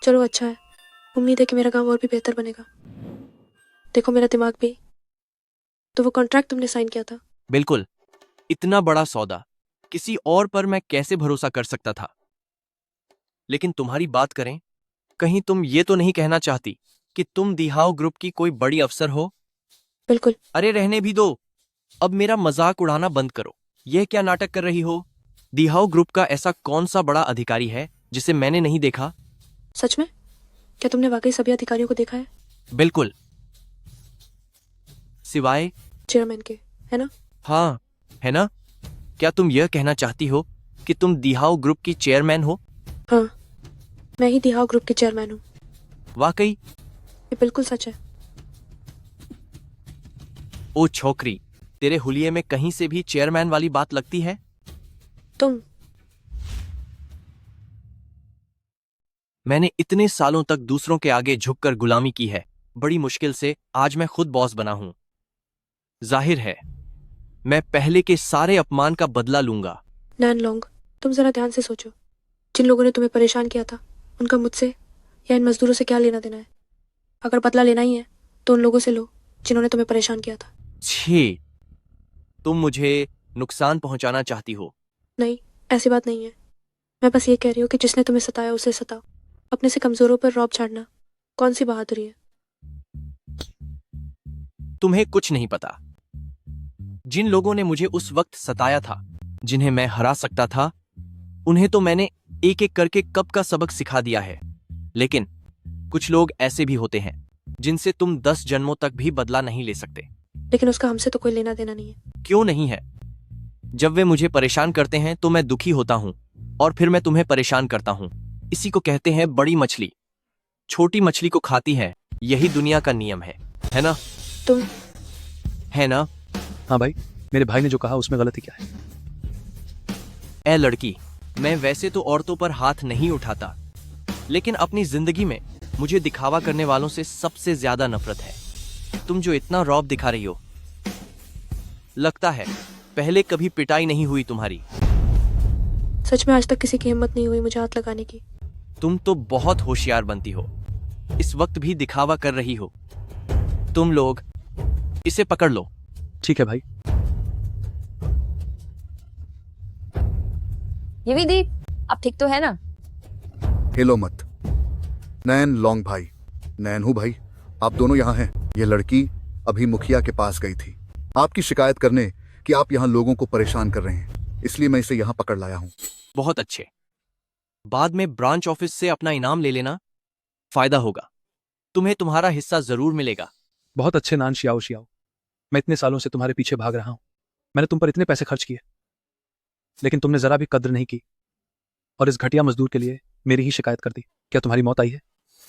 चलो अच्छा है, उम्मीद है कि मेरा गांव और भी बेहतर बनेगा। देखो मेरा दिमाग भी। तो वो कॉन्ट्रैक्ट तुमने साइन किया था? बिल्कुल। इतना बड़ा सौदा किसी और पर मैं कैसे भरोसा कर सकता था? लेकिन तुम्हारी बात करें, कहीं तुम ये तो नहीं कहना चाहती कि तुम दिहाओ ग्रुप की कोई बड़ी अफसर हो? बिल्कुल। अरे रहने भी दो। अब मेरा मजाक उड़ाना बंद करो। यह क्या नाटक कर रही हो? दिहाओ ग्रुप का ऐसा कौन सा बड़ा अधिकारी है जिसे मैंने नहीं देखा? सच में? क्या तुमने वाकई सभी अधिकारियों को देखा है? बिल्कुल, सिवाय चेयरमैन के, है ना? हाँ, है ना? क्या तुम यह कहना चाहती हो कि तुम दिहाओ ग्रुप की चेयरमैन हो? हाँ, मैं ही दिहाओ ग्रुप की चेयरमैन हूँ। वाकई? ये बिल्कुल सच है। ओ छोकरी, तेरे हुलिये में कहीं से भी चेयरमैन वाली बात लगती है? तुम मैंने इतने सालों तक दूसरों के आगे झुककर गुलामी की है। बड़ी मुश्किल से आज मैं खुद बॉस बना हूं। जाहिर है मैं पहले के सारे अपमान का बदला लूंगा। नैन लॉन्ग, तुम जरा ध्यान से सोचो। जिन लोगों ने तुम्हें परेशान किया था, उनका मुझसे या इन मजदूरों से क्या लेना देना है? अगर बदला लेना ही है तो उन लोगों से लो जिन्होंने तुम्हें परेशान किया था। छी, तुम मुझे नुकसान पहुंचाना चाहती हो? नहीं, ऐसी बात नहीं है। मैं बस ये कह रही हूँ कि जिसने तुम्हें सताया उसे सताओ। अपने से कमजोरों पर रौब झाड़ना कौन सी बहादुरी है? तुम्हें कुछ नहीं पता। जिन लोगों ने मुझे उस वक्त सताया था, जिन्हें मैं हरा सकता था, उन्हें तो मैंने एक एक करके कब का सबक सिखा दिया है। लेकिन कुछ लोग ऐसे भी होते हैं जिनसे तुम 10 जन्मों तक भी बदला नहीं ले सकते। लेकिन उसका हमसे तो कोई लेना देना नहीं है। क्यों नहीं है? जब वे मुझे परेशान करते हैं तो मैं दुखी होता हूं और फिर मैं तुम्हें परेशान करता हूं। इसी को कहते हैं बड़ी मछली छोटी मछली को खाती है। यही दुनिया का नियम है ना? तुम है ना? हाँ भाई, मेरे भाई ने जो कहा उसमें गलती क्या है? ए लड़की, मैं वैसे तो औरतों पर हाथ नहीं उठाता, लेकिन अपनी जिंदगी में मुझे दिखावा करने वालों से सबसे ज्यादा नफरत है। तुम जो इतना रौब दिखा रही हो, लगता है पहले कभी पिटाई नहीं हुई तुम्हारी। सच में आज तक किसी की हिम्मत नहीं हुई मुझे हाथ लगाने की। तुम तो बहुत होशियार बनती हो, इस वक्त भी दिखावा कर रही हो। तुम लोग इसे पकड़ लो। ठीक है भाई। ये भी दी, आप ठीक तो है ना? हिलो मत। नैन लॉन्ग भाई, नैन हूँ भाई, आप दोनों यहाँ हैं। ये लड़की अभी मुखिया के पास गई थी आपकी शिकायत करने कि आप यहाँ लोगों को परेशान कर रहे हैं, इसलिए मैं इसे यहाँ पकड़ लाया हूँ। बहुत अच्छे। बाद में ब्रांच ऑफिस से अपना इनाम ले लेना, फायदा होगा। तुम्हें तुम्हारा हिस्सा जरूर मिलेगा। बहुत अच्छे नान शियाओ शियाओ। मैं इतने सालों से तुम्हारे पीछे भाग रहा हूं। मैंने तुम पर इतने पैसे खर्च किए, लेकिन तुमने जरा भी कद्र नहीं की और इस घटिया मजदूर के लिए मेरी ही शिकायत कर दी। क्या तुम्हारी मौत आई है?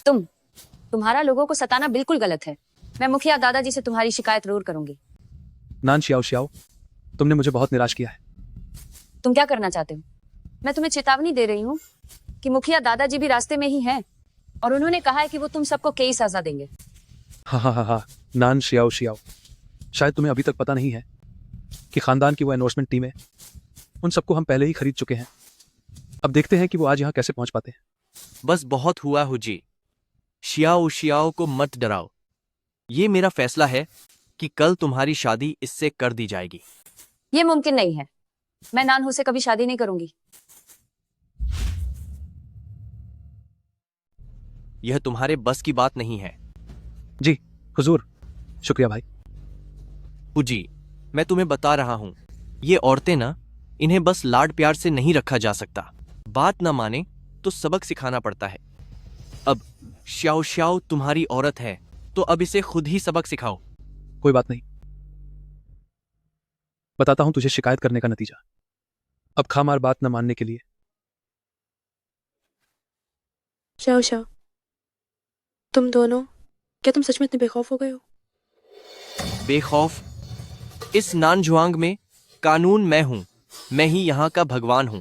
तुम्हारा लोगों को सताना बिल्कुल गलत है। मैं मुखिया दादाजी से तुम्हारी शिकायत जरूर करूंगी। नान शियाओ शियाओ, तुमने मुझे बहुत निराश किया है। तुम क्या करना चाहते हो? मैं तुम्हें चेतावनी दे रही हूँ कि मुखिया दादाजी भी रास्ते में ही हैं और उन्होंने कहा है कि वो तुम सबको कई सजा देंगे। हाँ, नान शियाओ शियाओ, शायद तुम्हें अभी तक पता नहीं है कि खानदान की वो एनफोर्समेंट टीमें, उन सबको हम पहले ही खरीद चुके हैं। अब देखते हैं कि वो आज यहाँ कैसे पहुंच पाते हैं। बस बहुत हुआ हुजी। शियाओ शियाओ को मत डराओ। ये मेरा फैसला है कि कल तुम्हारी शादी इससे कर दी जाएगी। ये मुमकिन नहीं है। मैं नानहू से कभी शादी नहीं करूंगी। यह तुम्हारे बस की बात नहीं है। जी हुजूर, शुक्रिया भाई। हुजी, मैं तुम्हें बता रहा हूं, ये औरतें ना, इन्हें बस लाड प्यार से नहीं रखा जा सकता। बात ना माने तो सबक सिखाना पड़ता है। अब श्याओ श्याओ तुम्हारी औरत है, तो अब इसे खुद ही सबक सिखाओ। कोई बात नहीं, बताता हूं तुझे शिकायत करने का नतीजा। अब खामार बात न मानने के लिए। शाओ शाओ, तुम दोनों, क्या तुम सच में इतने बेखौफ हो गए हो? बेखौफ? इस नानजुआंग में कानून मैं हूं। मैं ही यहां का भगवान हूं।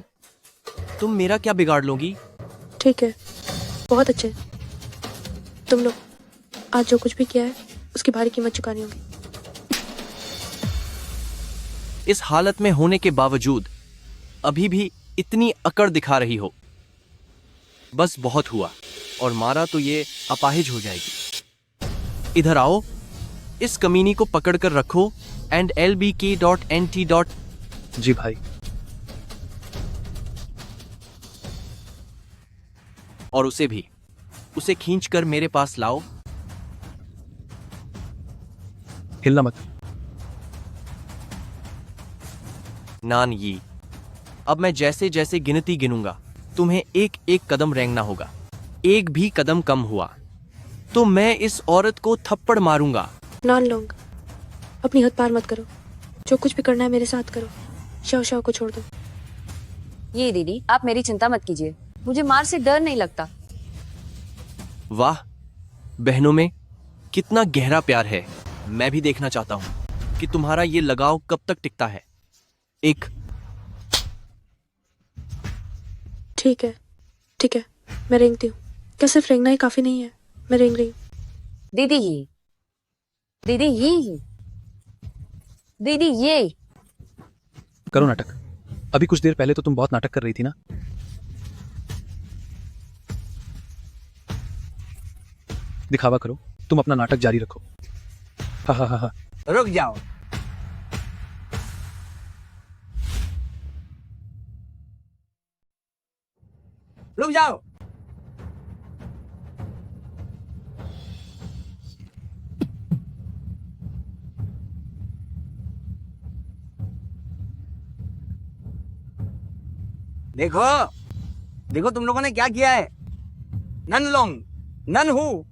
तुम मेरा क्या बिगाड़ लोगी? ठीक है, बहुत अच्छे। तुम लोग आज जो कुछ भी किया है उसकी भारी कीमत चुकानी होगी। इस हालत में होने के बावजूद अभी भी इतनी अकड़ दिखा रही हो। बस बहुत हुआ, और मारा तो ये अपाहिज हो जाएगी। इधर आओ, इस कमीनी को पकड़ कर रखो। LBK.NT. जी भाई। और उसे भी, उसे खींचकर मेरे पास लाओ। हिलना मत। नान यी, अब मैं जैसे जैसे गिनती गिनूंगा, तुम्हें एक एक कदम रेंगना होगा। एक भी कदम कम हुआ तो मैं इस औरत को थप्पड़ मारूंगा। नान लोग, अपनी हद पार मत करो। जो कुछ भी करना है मेरे साथ करो। शाओ शाओ को छोड़ दो। ये दीदी, आप मेरी चिंता मत कीजिए। मुझे मार से डर नहीं लगता। वाह, बहनों में कितना गहरा प्यार है। मैं भी देखना चाहता हूं कि तुम्हारा ये लगाव कब तक टिकता है। एक ठीक है, ठीक है, मैं रेंगती हूँ। क्या सिर्फ रेंगना ही काफी नहीं है? मैं रेंग रही हूँ। दीदी ये, दीदी ये, दीदी ये। करो नाटक। अभी कुछ देर पहले तो तुम बहुत नाटक कर रही थी ना। दिखावा करो, तुम अपना नाटक जारी रखो। हा। रुक जाओ। रुक जाओ। देखो देखो तुम लोगों ने क्या किया है। नन लोंग, नन हु,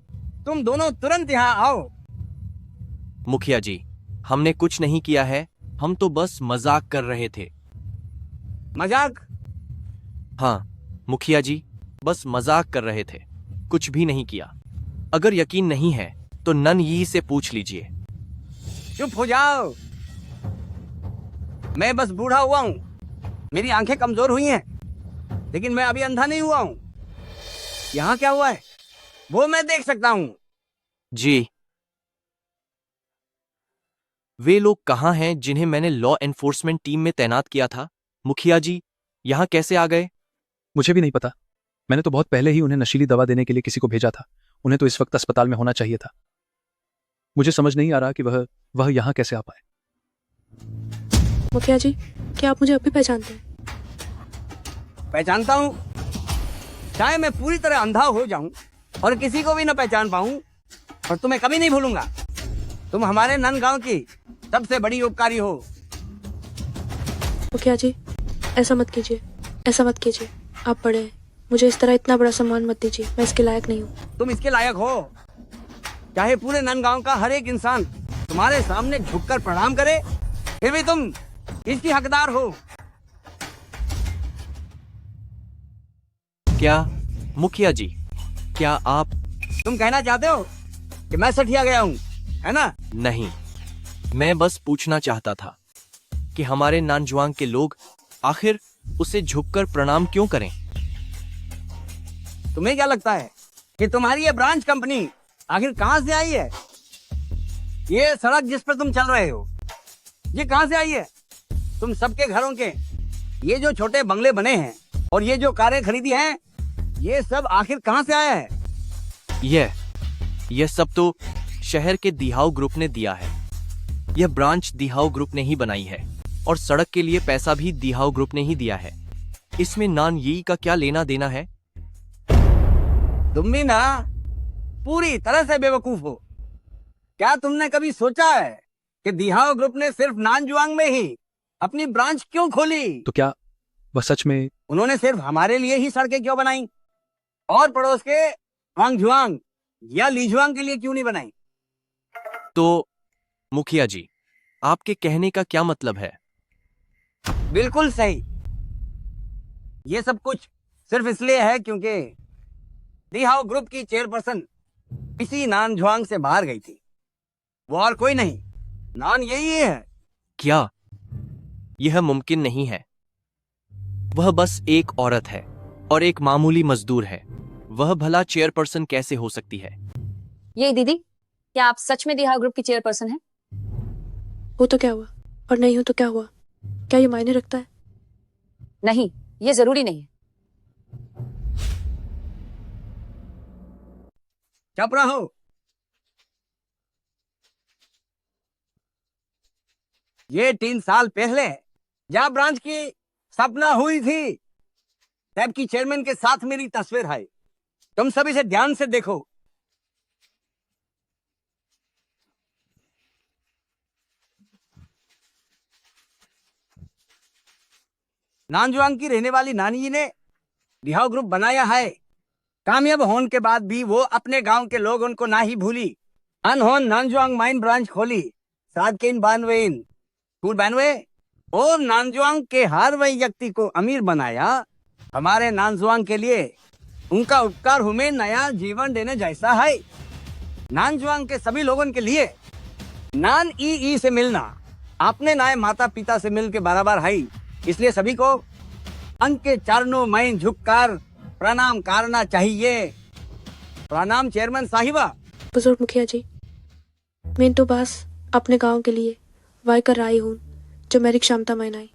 तुम दोनों तुरंत यहाँ आओ। मुखिया जी, हमने कुछ नहीं किया है, हम तो बस मजाक कर रहे थे। मजाक? हाँ मुखिया जी, बस मजाक कर रहे थे, कुछ भी नहीं किया। अगर यकीन नहीं है तो नन यी से पूछ लीजिए। चुप हो जाओ। मैं बस बूढ़ा हुआ हूं, मेरी आंखें कमजोर हुई हैं, लेकिन मैं अभी अंधा नहीं हुआ हूं। यहां क्या हुआ है वो मैं देख सकता हूं। जी, वे लोग कहाँ हैं जिन्हें मैंने लॉ एनफोर्समेंट टीम में तैनात किया था? मुखिया जी, यहाँ कैसे आ गए? मुझे भी नहीं पता। मैंने तो बहुत पहले ही उन्हें नशीली दवा देने के लिए किसी को भेजा था। उन्हें तो इस वक्त अस्पताल में होना चाहिए था। मुझे समझ नहीं आ रहा कि वह यहाँ कैसे आ पाए। मुखिया जी, क्या आप मुझे अभी पहचानते हैं? पहचानता हूं। चाहे मैं पूरी तरह अंधा हो जाऊं और किसी को भी न पहचान पाऊं, और तुम्हें कभी नहीं भूलूंगा। तुम हमारे नन गांव की सबसे बड़ी उपकारी हो। मुखिया जी, ऐसा मत कीजिए, ऐसा मत कीजिए। आप बड़े हैं, मुझे इस तरह इतना बड़ा सम्मान मत दीजिए। मैं इसके लायक नहीं हूँ। तुम इसके लायक हो। चाहे पूरे नन गांव का हर एक इंसान तुम्हारे सामने झुककर प्रणाम करे, फिर भी तुम इसकी हकदार हो। क्या मुखिया जी, क्या आप? तुम कहना चाहते हो कि मैं सठिया गया हूँ, है ना? नहीं, मैं बस पूछना चाहता था कि हमारे नानजुआंग के लोग आखिर उसे झुककर प्रणाम क्यों करें? तुम्हें क्या लगता है कि तुम्हारी ये ब्रांच कंपनी आखिर कहां से आई है? ये सड़क जिस पर तुम चल रहे हो, ये कहां से आई है? तुम सबके घरों के ये जो छोटे बंगले बने हैं और ये जो कारें खरीदी हैं, ये सब आखिर कहां से आया है? यह सब तो शहर के दिहाओ ग्रुप ने दिया है। यह ब्रांच दिहाओ ग्रुप ने ही बनाई है और सड़क के लिए पैसा भी दिहाओ ग्रुप ने ही दिया है। इसमें नान यी का क्या लेना देना है? तुम भी ना पूरी तरह से बेवकूफ हो। क्या तुमने कभी सोचा है कि दिहाओ ग्रुप ने सिर्फ नानजुआंग में ही अपनी ब्रांच क्यों खोली? तो क्या वह सच में? उन्होंने सिर्फ हमारे लिए ही सड़कें क्यों बनाई और पड़ोस के वांगजुआंग या लीजुआंग के लिए क्यों नहीं बनाई? तो मुखिया जी, आपके कहने का क्या मतलब है? बिल्कुल सही। ये सब कुछ सिर्फ इसलिए है क्योंकि दिहाओ ग्रुप की चेयरपर्सन इसी नानजुआंग से बाहर गई थी। वो और कोई नहीं, नान यही है। क्या यह मुमकिन नहीं है? वह बस एक औरत है और एक मामूली मजदूर है। वह भला चेयरपर्सन कैसे हो सकती है? ये दीदी, क्या आप सच में दिहाओ ग्रुप की चेयरपर्सन हैं? वो तो क्या हुआ, और नहीं हो तो क्या हुआ? क्या ये मायने रखता है? नहीं, ये जरूरी नहीं है। चुप रहो। ये 3 साल पहले जहां ब्रांच की स्थापना हुई थी, तब की चेयरमैन के साथ मेरी तस्वीर है। तुम सब इसे ध्यान से देखो। नानजुआंग की रहने वाली नानी जी ने दिहाओ ग्रुप बनाया है। कामयाब होने के बाद भी वो अपने गांव के लोग उनको ना ही भूली। अनहोन नानजुआंग माइन ब्रांच खोली, सादकेन बानवेन फूड बैनवे, और नानजुआंग के हर वही व्यक्ति को अमीर बनाया। हमारे नानजुआंग के लिए उनका उपकार हमें नया जीवन देने जैसा है। नानजुआंग के सभी लोगों के लिए नान ई से मिलना अपने नए माता पिता से मिल के बराबर है। इसलिए सभी को उनके चरणों में झुककर प्रणाम करना चाहिए। प्रणाम चेयरमैन साहिबा। बुजुर्ग मुखिया जी, मैं तो बस अपने गांव के लिए वाई कर रही हूँ जो मेरी क्षमता में नहीं।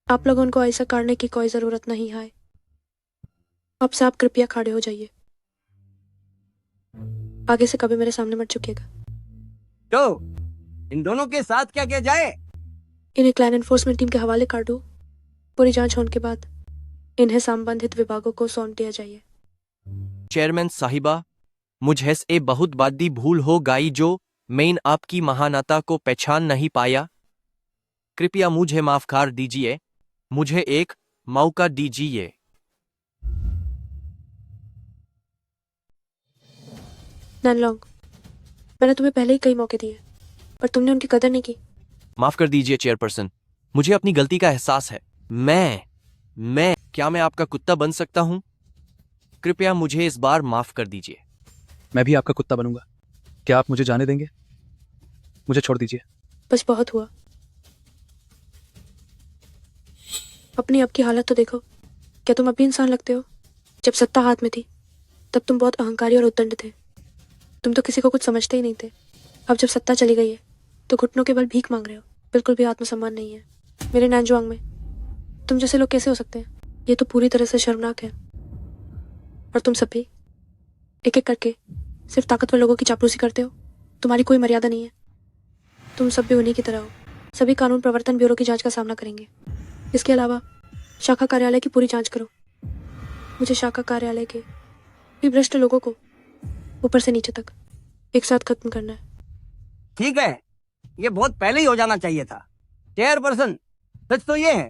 आप लोगों को ऐसा करने की कोई जरूरत नहीं है। अब से आप कृपया खड़े हो जाइए। आगे से कभी मेरे सामने मत झुकिएगा। तो इन दोनों के साथ क्या किया जाए? इन्हें क्लाइन एनफोर्समेंट टीम के हवाले कर दो। पूरी जांच होने के बाद इन्हें संबंधित विभागों को सौंप दिया जाए। चेयरमैन साहिबा, मुझे से बहुत बड़ी भूल हो गई जो मैं आपकी महानता को पहचान नहीं पाया। कृपया मुझे माफ कर दीजिए, मुझे एक मौका दीजिए। नैनलोंग, मैंने तुम्हें पहले ही कई मौके दिए, पर तुमने उनकी कदर नहीं की। माफ कर दीजिए चेयरपर्सन, मुझे अपनी गलती का एहसास है। क्या मैं आपका कुत्ता बन सकता हूं? कृपया मुझे इस बार माफ कर दीजिए। मैं भी आपका कुत्ता बनूंगा। क्या आप मुझे जाने देंगे? मुझे छोड़ दीजिए। बस बहुत हुआ। अपनी अब की हालत तो देखो। क्या तुम अब भी इंसान लगते हो? जब सत्ता हाथ में थी तब तुम बहुत अहंकारी और उद्दंड थे। तुम तो किसी को कुछ समझते ही नहीं थे। अब जब सत्ता चली गई है तो घुटनों के बल भीख मांग रहे हो। बिल्कुल भी आत्मसम्मान नहीं है मेरे नैनजुआंग में। तुम जैसे लोग कैसे हो सकते हैं? ये तो पूरी तरह से शर्मनाक है। और तुम सब भी एक एक करके सिर्फ ताकतवर लोगों की चापलूसी करते हो। तुम्हारी कोई मर्यादा नहीं है। तुम सब भी उन्हीं की तरह हो। सभी कानून प्रवर्तन ब्यूरो की जांच का सामना करेंगे। इसके अलावा शाखा कार्यालय की पूरी जांच करो। मुझे शाखा कार्यालय के भी भ्रष्ट लोगों को ऊपर से नीचे तक एक साथ खत्म करना है। ठीक है, ये बहुत पहले ही हो जाना चाहिए था। चेयरपर्सन, सच तो ये है,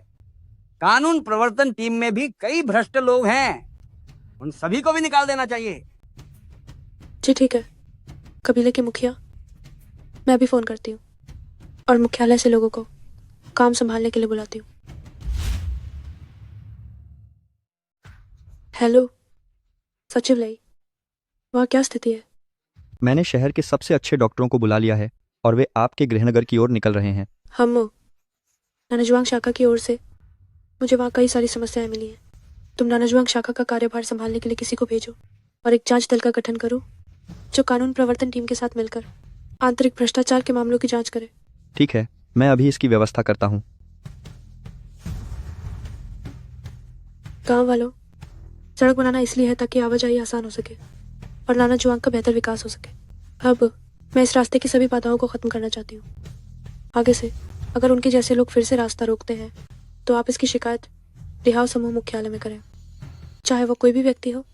कानून प्रवर्तन टीम में भी कई भ्रष्ट लोग हैं। उन सभी को भी निकाल देना चाहिए। जी ठीक है, कबीले के मुखिया मैं भी फोन करती हूँ और मुख्यालय से लोगों को काम संभालने के लिए बुलाती हूँ। हेलो सचिवालय, वहाँ क्या स्थिति है? मैंने शहर के सबसे अच्छे डॉक्टरों को बुला लिया है और वे आपके गृहनगर की ओर निकल रहे हैं। हम नानाजुआंग शाखा की ओर से मुझे वहाँ कई सारी समस्याएं मिली हैं। तुम नानाजुआंग शाखा का कार्यभार संभालने के लिए किसी को भेजो और एक जांच दल का गठन करो जो कानून प्रवर्तन टीम के साथ मिलकर आंतरिक भ्रष्टाचार के मामलों की जांच करे। ठीक है, मैं अभी इसकी व्यवस्था करता हूँ। गांव वालों, सड़क बनाना इसलिए है ताकि आवाजाही आसान हो सके और नानाजुआंग का बेहतर विकास हो सके। अब मैं इस रास्ते की सभी बाधाओं को खत्म करना चाहती हूँ। आगे से अगर उनके जैसे लोग फिर से रास्ता रोकते हैं तो आप इसकी शिकायत रिहाव समूह मुख्यालय में करें। चाहे वो कोई भी व्यक्ति हो,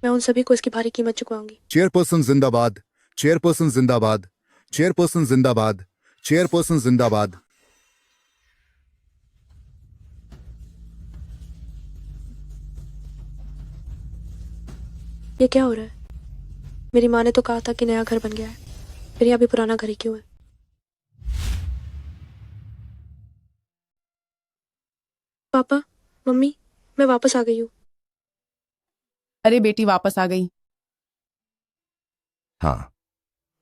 मैं उन सभी को इसकी भारी कीमत चुकवाऊंगी। चेयरपर्सन जिंदाबाद, चेयरपर्सन जिंदाबाद, चेयरपर्सन जिंदाबाद, चेयरपर्सन जिंदाबाद। ये क्या हो रहा है? मेरी माँ ने तो कहा था कि नया घर बन गया है, फिर यहाँ भी पुराना घर ही क्यों है? पापा, मम्मी, मैं वापस आ गई हूँ। अरे बेटी वापस आ गई? हाँ,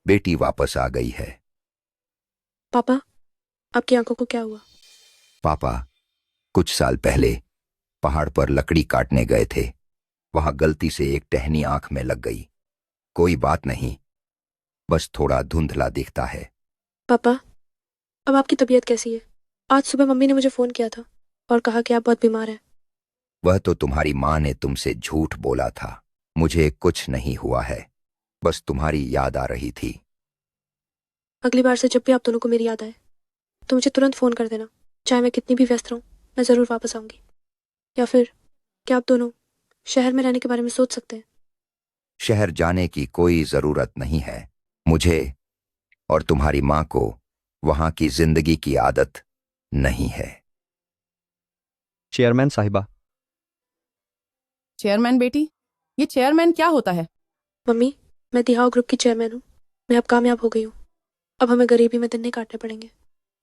बेटी वापस आ गई है। पापा, आपकी आंखों को क्या हुआ? पापा कुछ साल पहले पहाड़ पर लकड़ी काटने गए थे। वहां गलती से एक टहनी आंख में लग गई। कोई बात नहीं, बस थोड़ा धुंधला दिखता है। पापा, अब आपकी तबीयत कैसी है? आज सुबह मम्मी ने मुझे फोन किया था और कहा कि आप बहुत बीमार हैं। वह तो तुम्हारी माँ ने तुमसे झूठ बोला था। मुझे कुछ नहीं हुआ है, बस तुम्हारी याद आ रही थी। अगली बार से जब भी आप दोनों को मेरी याद आए तो मुझे तुरंत फोन कर देना। चाहे मैं कितनी भी व्यस्त रहूं, मैं जरूर वापस आऊंगी। या फिर क्या आप दोनों शहर में रहने के बारे में सोच सकते हैं? शहर जाने की कोई जरूरत नहीं है। मुझे और तुम्हारी माँ को वहां की जिंदगी की आदत नहीं है। चेयरमैन साहिबा। चेयरमैन बेटी, ये चेयरमैन क्या होता है? मम्मी, मैं तिहाव ग्रुप की चेयरमैन हूँ। मैं अब कामयाब हो गई हूँ। अब हमें गरीबी में दिन नहीं काटने पड़ेंगे।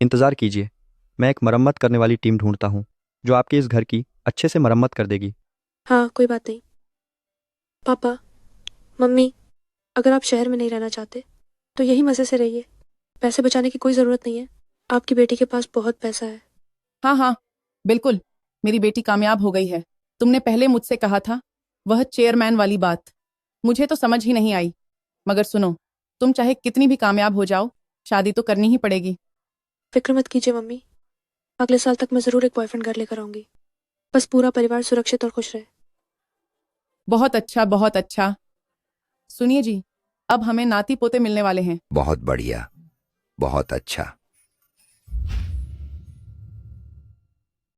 इंतजार कीजिए, मैं एक मरम्मत करने वाली टीम ढूंढता हूँ जो आपके इस घर की अच्छे से मरम्मत कर देगी। हाँ, कोई बात नहीं। पापा, मम्मी, अगर आप शहर में नहीं रहना चाहते तो यही मजे से रहिए। पैसे बचाने की कोई जरूरत नहीं है। आपकी बेटी के पास बहुत पैसा है। हाँ हाँ बिल्कुल, मेरी बेटी कामयाब हो गई है। तुमने पहले मुझसे कहा था वह चेयरमैन वाली बात, मुझे तो समझ ही नहीं आई। मगर सुनो, तुम चाहे कितनी भी कामयाब हो जाओ, शादी तो करनी ही पड़ेगी। फिक्र मत कीजिए मम्मी, अगले साल तक मैं जरूर एक बॉयफ्रेंड घर लेकर आऊंगी। बस पूरा परिवार सुरक्षित और खुश रहे। बहुत अच्छा, बहुत अच्छा। सुनिए जी, अब हमें नाती पोते मिलने वाले हैं। बहुत बढ़िया, बहुत अच्छा।